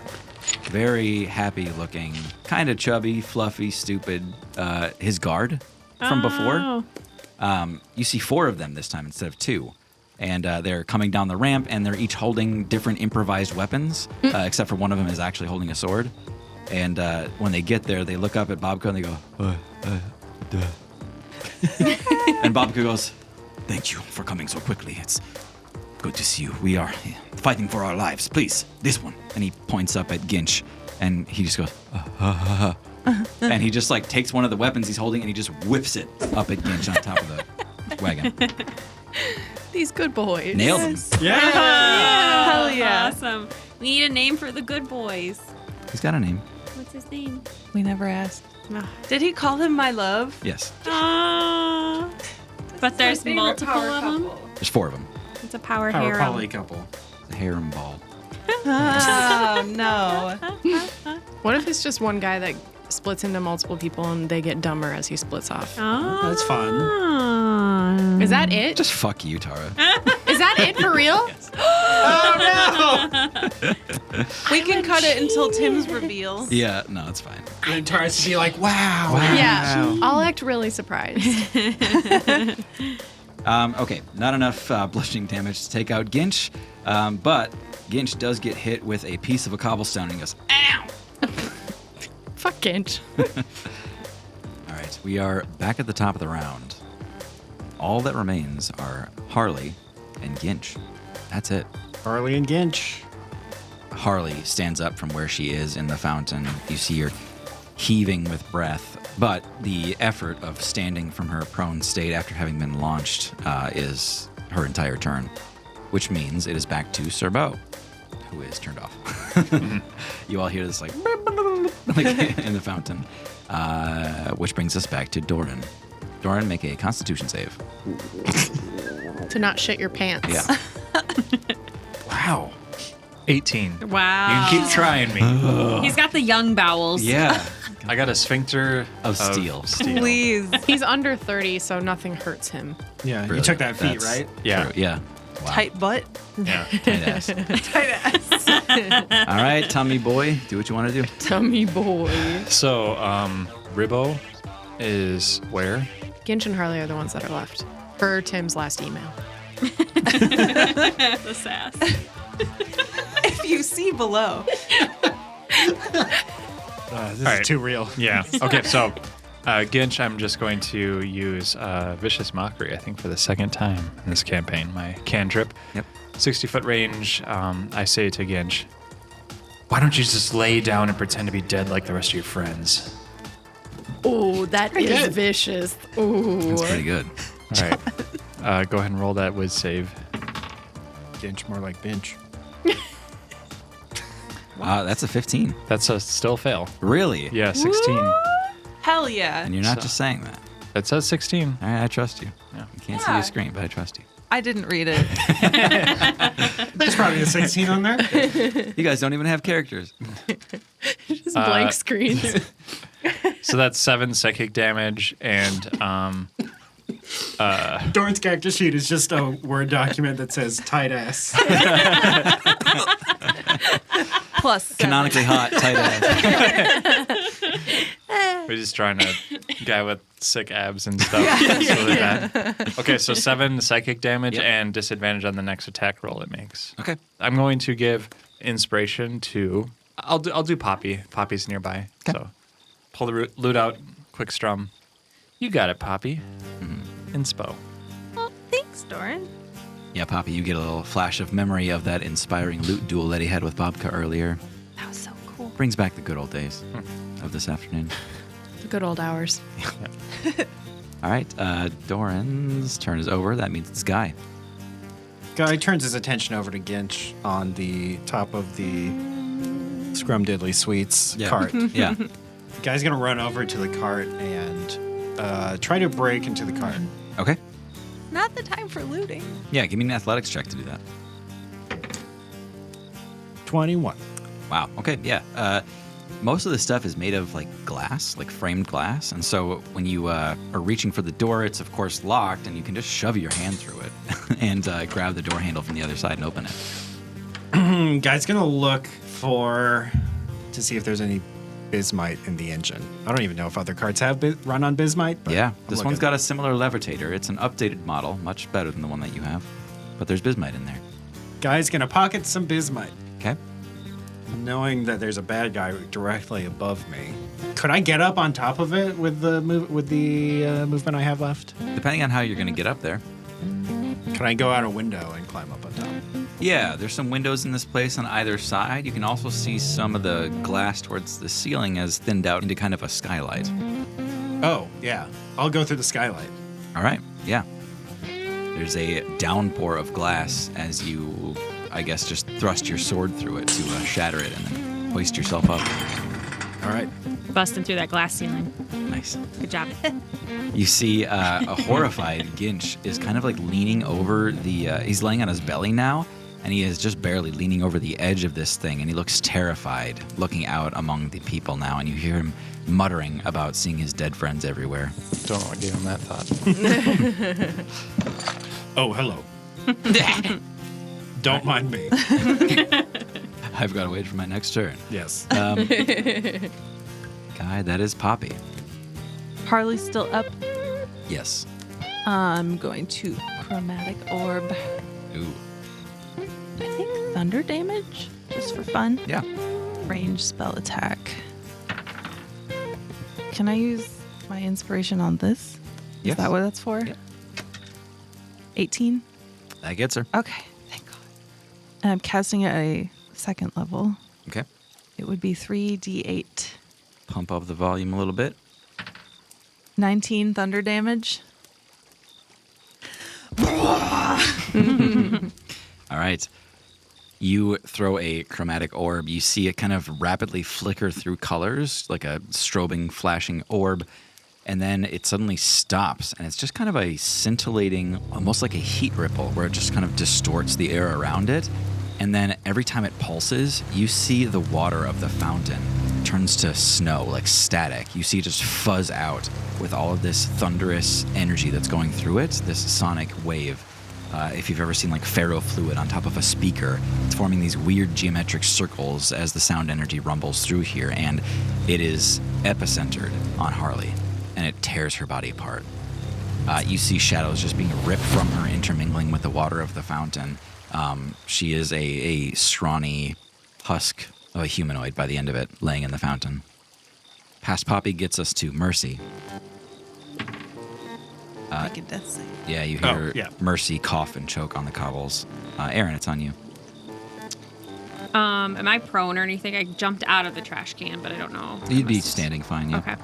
Very happy looking, kind of chubby, fluffy, stupid. His guard from before. You see 4 of them this time instead of 2. And they're coming down the ramp, and they're each holding different improvised weapons, except for one of them is actually holding a sword. And when they get there, they look up at Bobka and they go, duh. And Bobka goes, "Thank you for coming so quickly. It's good to see you. We are fighting for our lives. Please, this one." And he points up at Ginch, and he just goes, and he just like takes one of the weapons he's holding and he just whips it up at Ginch on top of the wagon. These good boys. Nailed him. Yeah. Hell yeah. Awesome. We need a name for the good boys. He's got a name. What's his name? We never asked. Did he call him my love? Yes. Ah. But there's multiple of them. There's 4 of them. It's a power Power harem. poly couple. The harem ball. Oh, no. What if it's just one guy that splits into multiple people and they get dumber as he splits off? Oh. That's fun. Is that it? Just fuck you, Tara. Is that it for real? We can cut it until Tim's reveal. Yeah, no, it's fine. And Taurus would be like, wow. Yeah. I'll act really surprised. Okay, not enough bludgeoning damage to take out Ginch, but Ginch does get hit with a piece of a cobblestone and he goes, "Ow!" Fuck Ginch. All right, we are back at the top of the round. All that remains are Harley and Ginch. That's it. Harley and Ginch. Harley stands up from where she is in the fountain. You see her heaving with breath, but the effort of standing from her prone state after having been launched is her entire turn, which means it is back to Sir Beau, who is turned off. You all hear this like in the fountain, which brings us back to Doran. Doran, make a Constitution save. To not shit your pants. Yeah. Wow. 18. Wow. You can keep trying me. He's got the young bowels. Yeah. I got a sphincter Of steel. Please. He's under 30, so nothing hurts him. Yeah, you Really, took that feat, that's right? Yeah. True, yeah. Wow. Tight butt. Yeah. Tight ass. Tight ass. All right, tummy boy, do what you want to do. Tummy boy. So, Ribbo is where? Ginch and Harley are the ones that are left. Per Tim's last email. The sass. If you see below. This All right. is too real. Yeah. Okay, so Ginch, I'm just going to use Vicious Mockery, I think, for the second time in this campaign. My cantrip. Yep. 60-foot range. I say to Ginch, why don't you just lay down and pretend to be dead like the rest of your friends? Oh, that is good. vicious. Ooh. That's pretty good. All right. Go ahead and roll that whiz save. Ginch, more like Binch. That's a 15. That's a still fail. Really? Yeah, 16. Hell yeah. And you're not So- just saying that. It says 16. All right, I trust you. Yeah. You can't see Yeah. your screen, but I trust you. I didn't read it. There's probably a 16 on there. You guys don't even have characters. Just blank screens. So that's 7 psychic damage and Doran's character sheet is just a Word document that says tight ass. Plus 7. Canonically hot, tight ass. we're just trying to guy with sick abs and stuff. It's really bad. Okay, so 7 psychic damage Yep. and disadvantage on the next attack roll it makes. Okay. I'm going to give inspiration to. I'll do Poppy. Poppy's nearby. So pull the lute out. Quick strum. You got it, Poppy. Inspo. Well, thanks, Doran. Yeah, Poppy, you get a little flash of memory of that inspiring loot duel that he had with Bobka earlier. That was so cool. Brings back the good old days of this afternoon. The good old hours. All right. Doran's turn is over. That means it's Guy. Guy turns his attention over to Ginch on the top of the Scrumdiddly Sweets cart. Yeah. Guy's gonna run over to the cart and try to break into the cart. Okay. Not the time for looting. Yeah, give me an athletics check to do that. 21. Wow. Okay. Yeah. Most of the stuff is made of like glass, like framed glass, and so when you are reaching for the door, it's of course locked, and you can just shove your hand through it and grab the door handle from the other side and open it. Guy's gonna look to see if there's any bismite in the engine. I don't even know if other carts have run on bismite. But Yeah, I'm this looking. one's got a similar levitator. It's an updated model, much better than the one that you have, but there's bismite in there. Guy's gonna pocket some bismite, Okay. knowing that there's a bad guy directly above me. Could I get up on top of it with the movement I have left? Depending on how you're going to get up there. Can I go out a window and climb up on top? Yeah, there's some windows in this place on either side. You can also see some of the glass towards the ceiling has thinned out into kind of a skylight. Oh, yeah. I'll go through the skylight. All right, yeah. There's a downpour of glass as you, I guess, just thrust your sword through it to shatter it and then hoist yourself up. All right. Busting through that glass ceiling. Nice. Good job. You see a horrified Ginch is kind of like leaning over he's laying on his belly now, and he is just barely leaning over the edge of this thing, and he looks terrified, looking out among the people now, and you hear him muttering about seeing his dead friends everywhere. Don't know what gave him that thought. Oh, hello. Don't mind me. I've got to wait for my next turn. Yes. Guy, that is Poppy. Harley's still up. Yes. I'm going to chromatic orb. Ooh. I think thunder damage, just for fun. Yeah. Range spell attack. Can I use my inspiration on this? Yes. Is that what that's for? Yeah. 18? That gets her. Okay, thank God. And I'm casting at a second level. Okay. It would be 3d8. Pump up the volume a little bit. 19 thunder damage. All right. You throw a chromatic orb. You see it kind of rapidly flicker through colors, like a strobing, flashing orb. And then it suddenly stops, and it's just kind of a scintillating, almost like a heat ripple, where it just kind of distorts the air around it. And then every time it pulses, you see the water of the fountain turns to snow, like static. You see it just fuzz out with all of this thunderous energy that's going through it, this sonic wave. If you've ever seen like ferrofluid on top of a speaker, it's forming these weird geometric circles as the sound energy rumbles through here, and it is epicentered on Harley, and it tears her body apart. You see shadows just being ripped from her, intermingling with the water of the fountain. She is a scrawny husk of a humanoid by the end of it, laying in the fountain. Past Poppy gets us to Mercy. Make a death save. Yeah, you hear yeah. Mercy cough and choke on the cobbles. Aaron, it's on you. Am I prone or anything? I jumped out of the trash can, but I don't know. You'd be standing fine, yeah. Okay.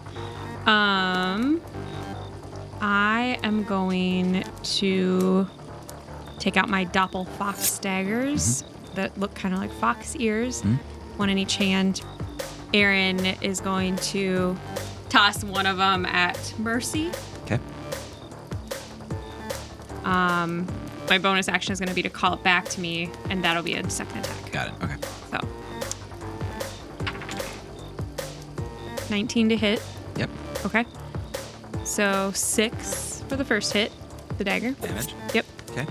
I am going to take out my doppel fox daggers that look kind of like fox ears, one in each hand. Aaron is going to toss one of them at Mercy. Okay. My bonus action is going to be to call it back to me, and that'll be a second attack. Got it. Okay. So, 19 to hit. Yep. Okay. So 6 for the first hit, the dagger. Damage. Yep. Okay.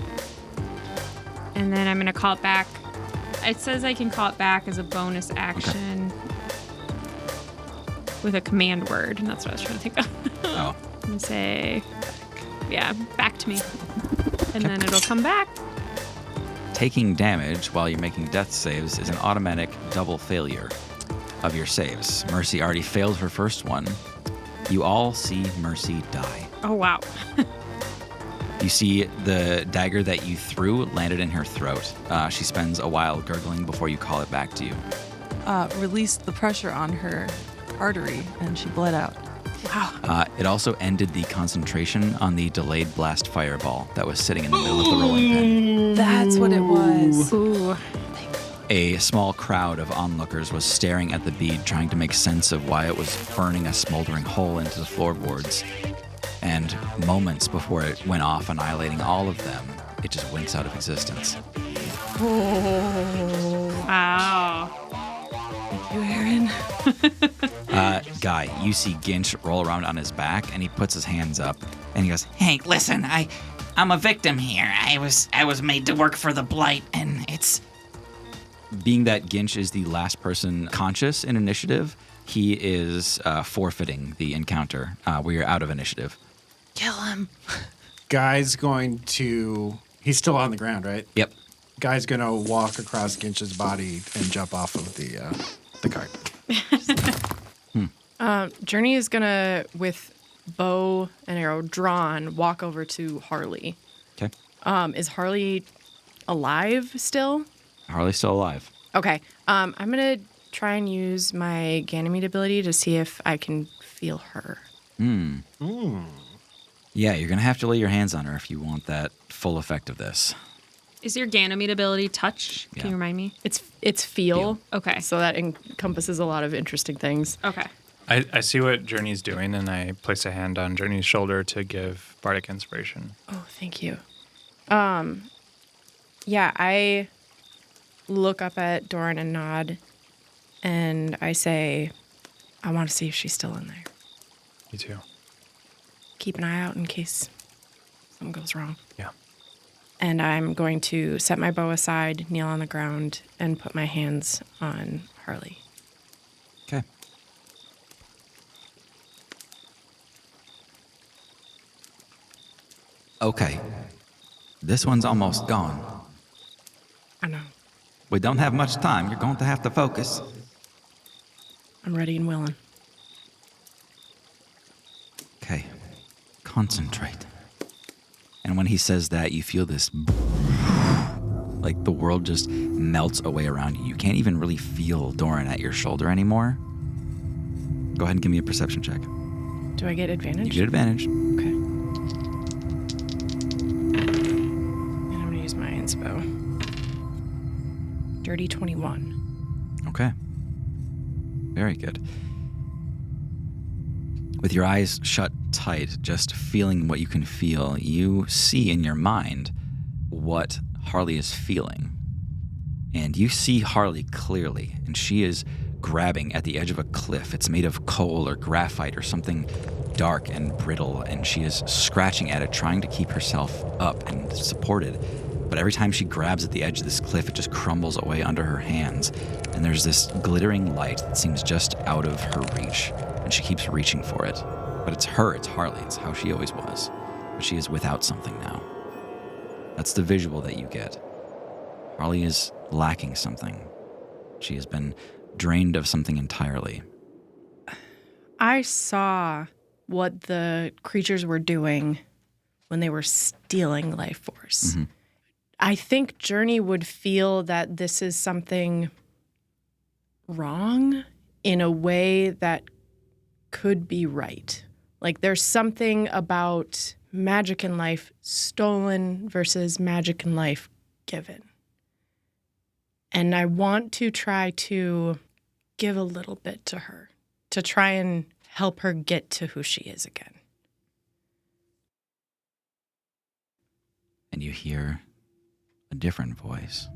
And then I'm going to call it back. It says I can call it back as a bonus action with a command word, and that's what I was trying to think of. Oh. And say, yeah, back to me. And then it'll come back. Taking damage while you're making death saves is an automatic double failure of your saves. Mercy already failed her first one. You all see Mercy die. Oh, wow. You see the dagger that you threw landed in her throat. She spends a while gurgling before you call it back to you. Released the pressure on her artery, and she bled out. Wow. It also ended the concentration on the delayed blast fireball that was sitting in the middle of the rolling pin. That's what it was. Ooh. A small crowd of onlookers was staring at the bead, trying to make sense of why it was burning a smoldering hole into the floorboards. And moments before it went off, annihilating all of them, it just winks out of existence. Wow. You, Aaron. Guy, you see Ginch roll around on his back, and he puts his hands up, and he goes, Hey, listen, I'm a victim here. I was made to work for the Blight, and it's... being that Ginch is the last person conscious in initiative, he is forfeiting the encounter. We are out of initiative. Kill him. Guy's going to. He's still on the ground, right? Yep. Guy's going to walk across Ginch's body and jump off of the cart. Journey is gonna, with bow and arrow drawn, walk over to Harley. Okay. Is Harley alive still? Harley's still alive. Okay. I'm gonna try and use my Ganymede ability to see if I can feel her. Yeah, you're going to have to lay your hands on her if you want that full effect of this. Is your Ganymede ability touch? Can Yeah. you remind me? It's feel. Okay. So that encompasses a lot of interesting things. Okay. I see what Journey's doing, and I place a hand on Journey's shoulder to give Bardic Inspiration. Oh, thank you. Yeah, I look up at Doran and nod, and I say, I want to see if she's still in there. Me too. Keep an eye out in case something goes wrong. Yeah. And I'm going to set my bow aside, kneel on the ground, and put my hands on Harley. Okay. Okay. This one's almost gone. I know. We don't have much time. You're going to have to focus. I'm ready and willing. Okay. Concentrate. And when he says that, you feel this like the world just melts away around you. You can't even really feel Doran at your shoulder anymore. Go ahead and give me a perception check. Do I get advantage? You get advantage. Okay. And I'm going to use my inspo. Dirty 21. Okay. Very good. With your eyes shut tight, just feeling what you can feel, you see in your mind what Harley is feeling. And you see Harley clearly, and she is grabbing at the edge of a cliff. It's made of coal or graphite or something dark and brittle, and she is scratching at it, trying to keep herself up and supported. But every time she grabs at the edge of this cliff, it just crumbles away under her hands. And there's this glittering light that seems just out of her reach, and she keeps reaching for it. But it's her, it's Harley, it's how she always was. But she is without something now. That's the visual that you get. Harley is lacking something. She has been drained of something entirely. I saw what the creatures were doing when they were stealing life force. Mm-hmm. I think Journey would feel that this is something wrong in a way that could be right. Like there's something about magic in life stolen versus magic in life given. And I want to try to give a little bit to her to try and help her get to who she is again. And you hear a different voice.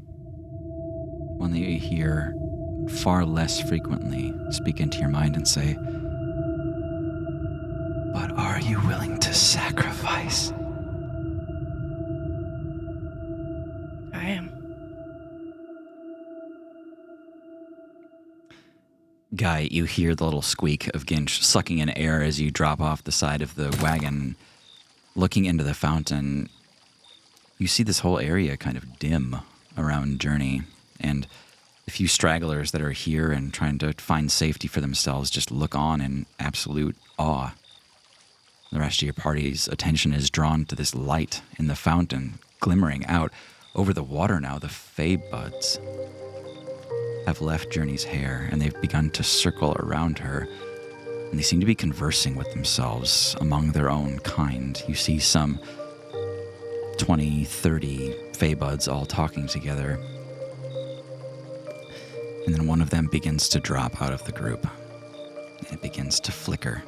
One that you hear far less frequently speak into your mind and say, "But are you willing to sacrifice?" I am. Guy, you hear the little squeak of Ginch sucking in air as you drop off the side of the wagon. Looking into the fountain, you see this whole area kind of dim around Journey, and the few stragglers that are here and trying to find safety for themselves just look on in absolute awe. The rest of your party's attention is drawn to this light in the fountain, glimmering out over the water now. The Fae buds have left Journey's hair, and they've begun to circle around her. And they seem to be conversing with themselves among their own kind. You see some 20, 30 Feybuds all talking together. And then one of them begins to drop out of the group. And it begins to flicker.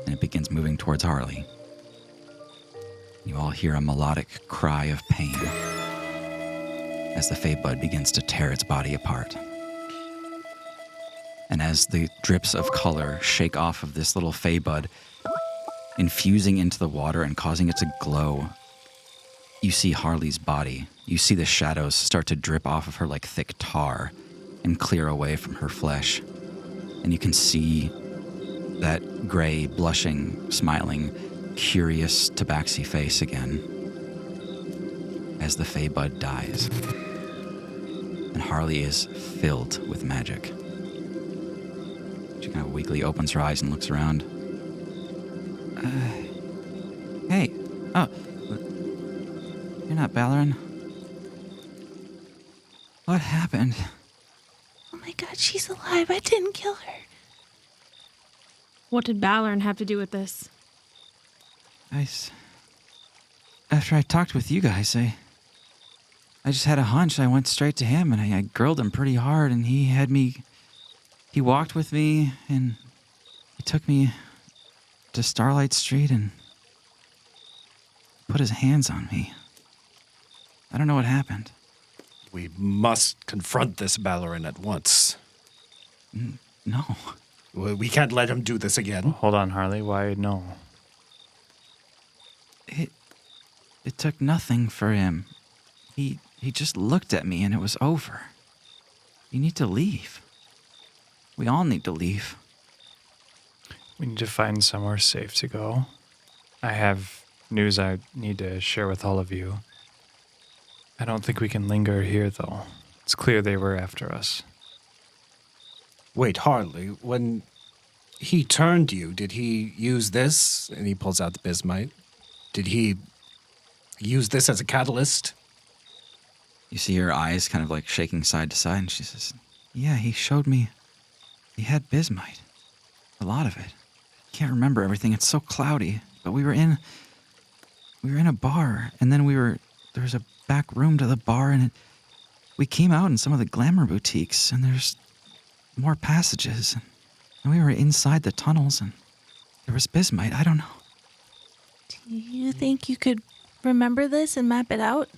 And it begins moving towards Harley. You all hear a melodic cry of pain as the Feybud begins to tear its body apart. And as the drips of color shake off of this little Feybud, infusing into the water and causing it to glow, you see Harley's body. You see the shadows start to drip off of her like thick tar and clear away from her flesh. And you can see that gray, blushing, smiling, curious tabaxi face again as the Feybud dies. And Harley is filled with magic. She kind of weakly opens her eyes and looks around. Hey. Oh. You're not Ballerin. What happened? Oh my god, she's alive. I didn't kill her. What did Ballerin have to do with this? After I talked with you guys, I just had a hunch. I went straight to him and I grilled him pretty hard, and he walked with me and he took me to Starlight Street and put his hands on me. I don't know what happened. We must confront this Ballerin at once. No. We can't let him do this again. Hold on, Harley. Why no? It took nothing for him. He just looked at me and it was over. You need to leave. We all need to leave. We need to find somewhere safe to go. I have news I need to share with all of you. I don't think we can linger here, though. It's clear they were after us. Wait, Harley, when he turned you, did he use this? And he pulls out the bismite. Did he use this as a catalyst? You see her eyes kind of like shaking side to side, and she says, yeah, he showed me. He had bismite. A lot of it. Can't remember everything. It's so cloudy. But we were in a bar, and then there was a back room to the bar, and we came out in some of the glamour boutiques, and there's more passages, and we were inside the tunnels, and there was bismite. I don't know. Do you think you could remember this and map it out?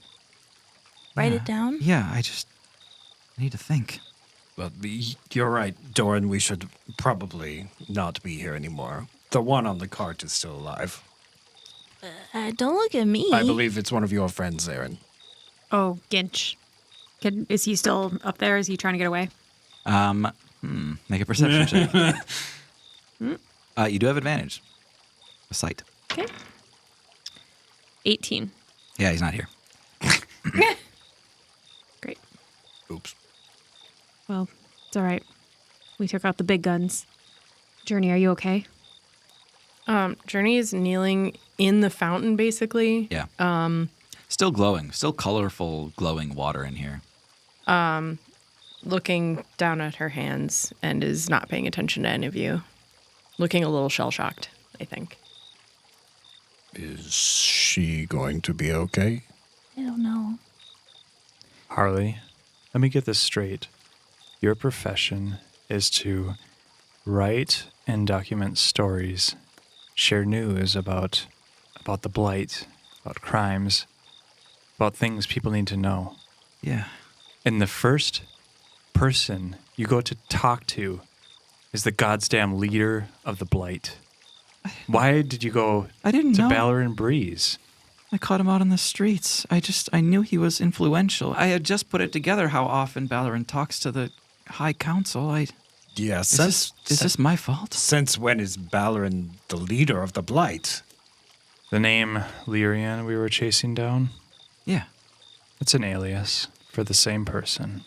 Write it down? Yeah, I need to think. Well, you're right, Doran. We should probably not be here anymore. The one on the cart is still alive. Don't look at me. I believe it's one of your friends, Aaron. Oh, Ginch. Is he still up there? Is he trying to get away? Make a perception check. You do have advantage. A sight. Okay. 18. Yeah, he's not here. Great. Oops. Well, it's all right. We took out the big guns. Journey, are you okay? Journey is kneeling in the fountain, basically. Yeah. Still glowing. Still colorful, glowing water in here. Looking down at her hands and is not paying attention to any of you. Looking a little shell-shocked, I think. Is she going to be okay? I don't know. Harley, let me get this straight. Your profession is to write and document stories, share news about the Blight, about crimes, about things people need to know. Yeah. And the first person you go to talk to is the goddamn leader of the Blight. Why did you go I didn't to know. Ballerin Breeze? I caught him out on the streets. I knew he was influential. I had just put it together how often Ballerin talks to the High Council. Yeah, Is this my fault? Since when is Ballerin the leader of the Blight? The name Lyrian we were chasing down? Yeah. It's an alias for the same person.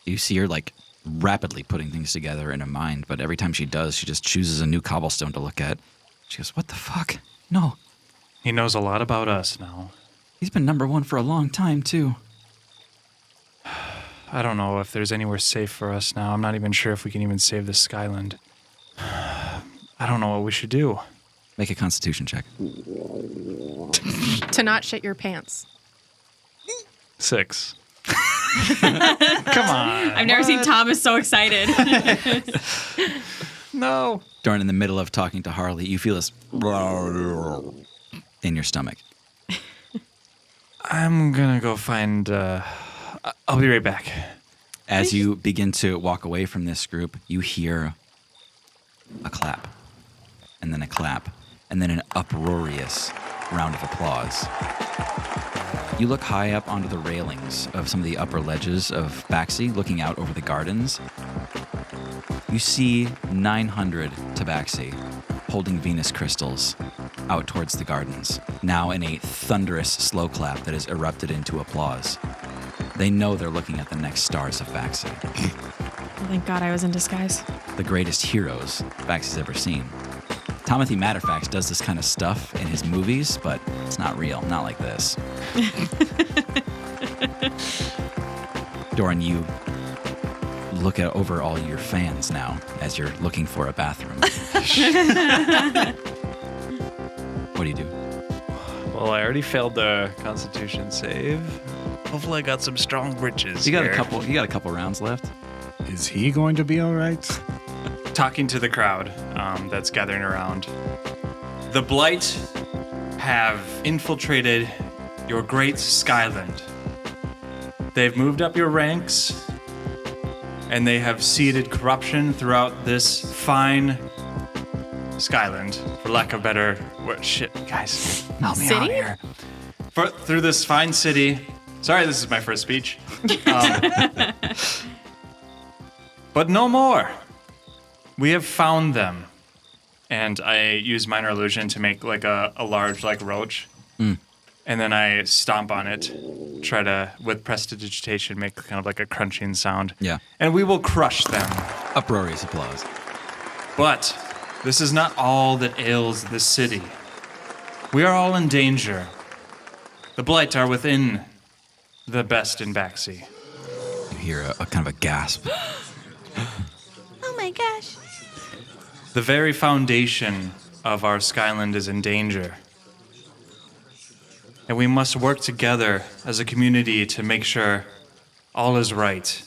You see her like rapidly putting things together in her mind, but every time she does, she just chooses a new cobblestone to look at. She goes, what the fuck? No. He knows a lot about us now. He's been number one for a long time, too. I don't know if there's anywhere safe for us now. I'm not even sure if we can even save the Skyland. I don't know what we should do. Make a Constitution check. To not shit your pants. 6. Come on. I've never seen Thomas so excited. No. During in the middle of talking to Harley, you feel this in your stomach. I'm going to go find... I'll be right back. As you begin to walk away from this group, you hear a clap, and then a clap, and then an uproarious round of applause. You look high up onto the railings of some of the upper ledges of Baxi, looking out over the gardens. You see 900 Tabaxi holding Venus crystals out towards the gardens, now in a thunderous slow clap that has erupted into applause. They know they're looking at the next stars of Baxi, Oh, thank God I was in disguise. the greatest heroes Baxi's ever seen. Timothy Matterfax does this kind of stuff in his movies, but it's not real, not like this. Doran, you look at over all your fans now as you're looking for a bathroom. What do you do? Well, I already failed the Constitution save. Hopefully I got some strong bridges. You got here. a couple rounds left. Is he going to be all right? Talking to the crowd that's gathering around. The Blight have infiltrated your great Skyland. They've moved up your ranks, and they have seeded corruption throughout this fine Skyland, for lack of better word. Shit, guys, help me out City? here. Through this fine city. Sorry, this is my first speech. But no more. We have found them. And I use minor illusion to make like a large like roach. And then I stomp on it, try to, with prestidigitation, make kind of like a crunching sound. Yeah. And we will crush them. Uproarious applause. But this is not all that ails this city. We are all in danger. The Blight are within the best in Baxi. You hear a kind of a gasp. Oh my gosh. The very foundation of our Skyland is in danger. And we must work together as a community to make sure all is right.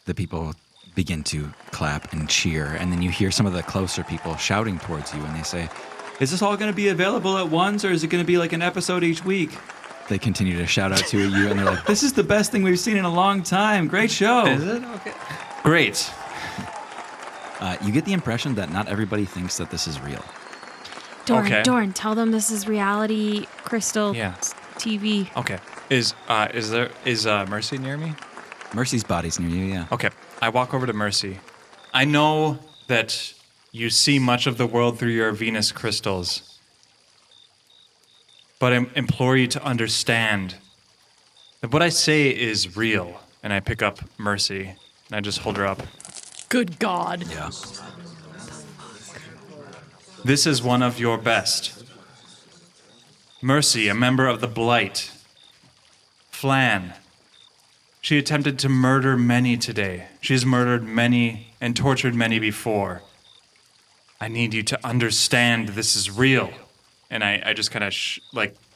The people begin to clap and cheer, and then you hear some of the closer people shouting towards you, and they say, "Is this all going to be available at once, or is it going to be like an episode each week?" They continue to shout out to you, and they're like, "This is the best thing we've seen in a long time. Great show." Is it? Okay. Great. You get the impression that not everybody thinks that this is real. Okay. Doran, tell them this is reality crystal Yeah. TV. Okay. Is Mercy near me? Mercy's body's near you, yeah. Okay. I walk over to Mercy. I know that you see much of the world through your Venus crystals. But I implore you to understand that what I say is real. And I pick up Mercy and I just hold her up. Good God. Yeah. This is one of your best. Mercy, a member of the Blight. Flan. She attempted to murder many today. She has murdered many and tortured many before. I need you to understand this is real. And I just kind of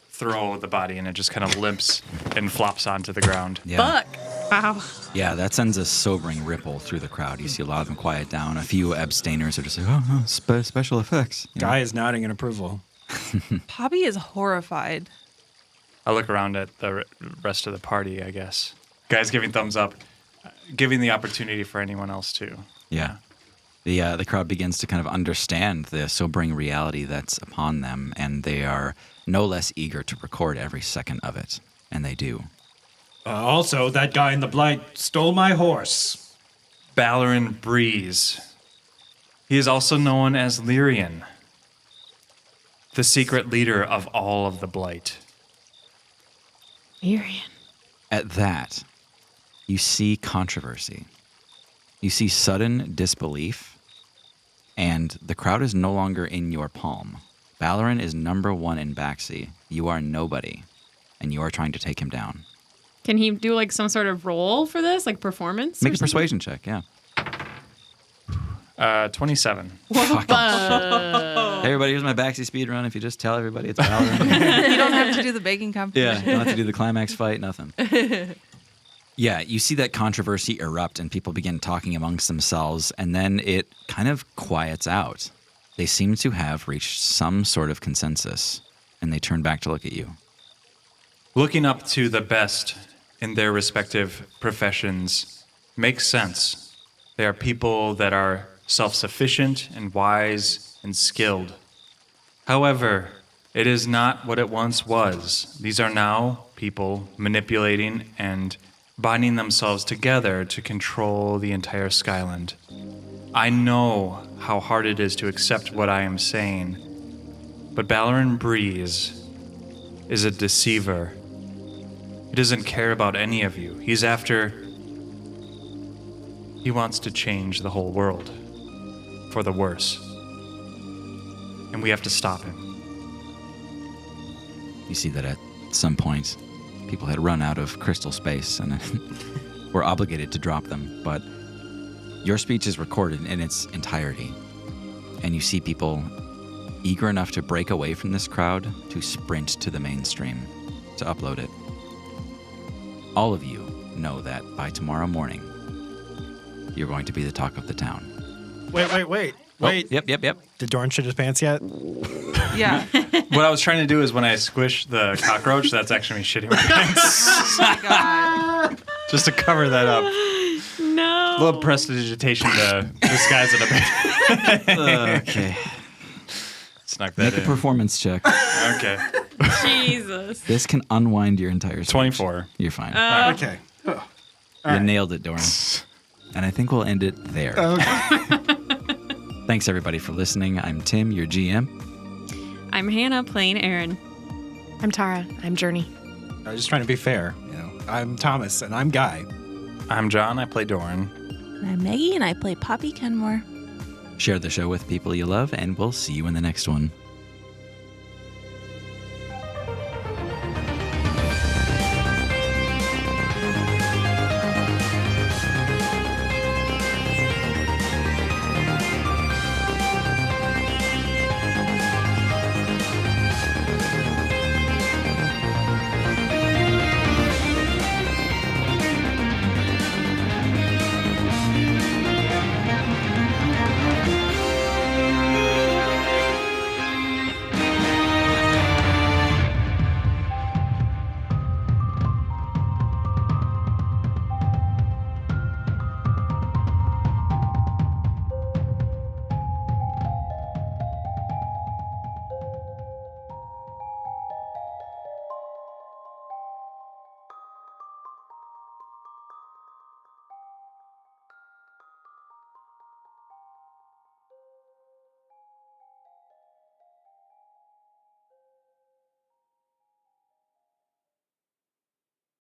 throw the body and it just kind of limps and flops onto the ground. Yeah. Fuck. Wow. Yeah, that sends a sobering ripple through the crowd. You see a lot of them quiet down. A few abstainers are just like, "Oh, special effects." You know? Guy is nodding in approval. Poppy is horrified. I look around at the rest of the party, I guess. Guys giving thumbs up, giving the opportunity for anyone else too. Yeah. The crowd begins to kind of understand the sobering reality that's upon them, and they are no less eager to record every second of it. And they do. Also, that guy in the Blight stole my horse. Ballerin Breeze. He is also known as Lyrian, the secret leader of all of the Blight. Miriam. At that, you see controversy. You see sudden disbelief, and the crowd is no longer in your palm. Ballerin is number one in Baxi. You are nobody, and you are trying to take him down. Can he do like some sort of role for this, like performance? Make or a persuasion check, yeah. 27. Fuck 'em. Hey, everybody, here's my backseat speed run. If you just tell everybody it's Valorant. You don't have to do the baking Yeah, competition. you don't have to do the climax fight, nothing. Yeah, you see that controversy erupt and people begin talking amongst themselves, and then it kind of quiets out. They seem to have reached some sort of consensus, and they turn back to look at you. Looking up to the best in their respective professions makes sense. They are people that are self-sufficient and wise and skilled. However, it is not what it once was. These are now people manipulating and binding themselves together to control the entire Skyland. I know how hard it is to accept what I am saying, but Ballerin Breeze is a deceiver. He doesn't care about any of you. He wants to change the whole world for the worse. And we have to stop him. You see that at some point, people had run out of crystal space and were obligated to drop them, but your speech is recorded in its entirety, and you see people eager enough to break away from this crowd to sprint to the mainstream to upload it. All of you know that by tomorrow morning, you're going to be the talk of the town. Wait. Oh, yep. Did Doran shit his pants yet? Yeah. What I was trying to do is when I squish the cockroach, that's actually me shitting my pants. Oh my God. Just to cover that up. No. A little prestidigitation to disguise it a bit. Okay. Snuck that Make a in. performance check. Okay. Jesus. This can unwind your entire speech. 24. You're fine. Okay. You nailed it, Doran. And I think we'll end it there. Thanks, everybody, for listening. I'm Tim, your GM. I'm Hannah playing Aaron. I'm Tara. I'm Journey. I was just trying to be fair. I'm Thomas, and I'm Guy. I'm John. I play Doran. And I'm Maggie, and I play Poppy Kenmore. Share the show with people you love, and we'll see you in the next one.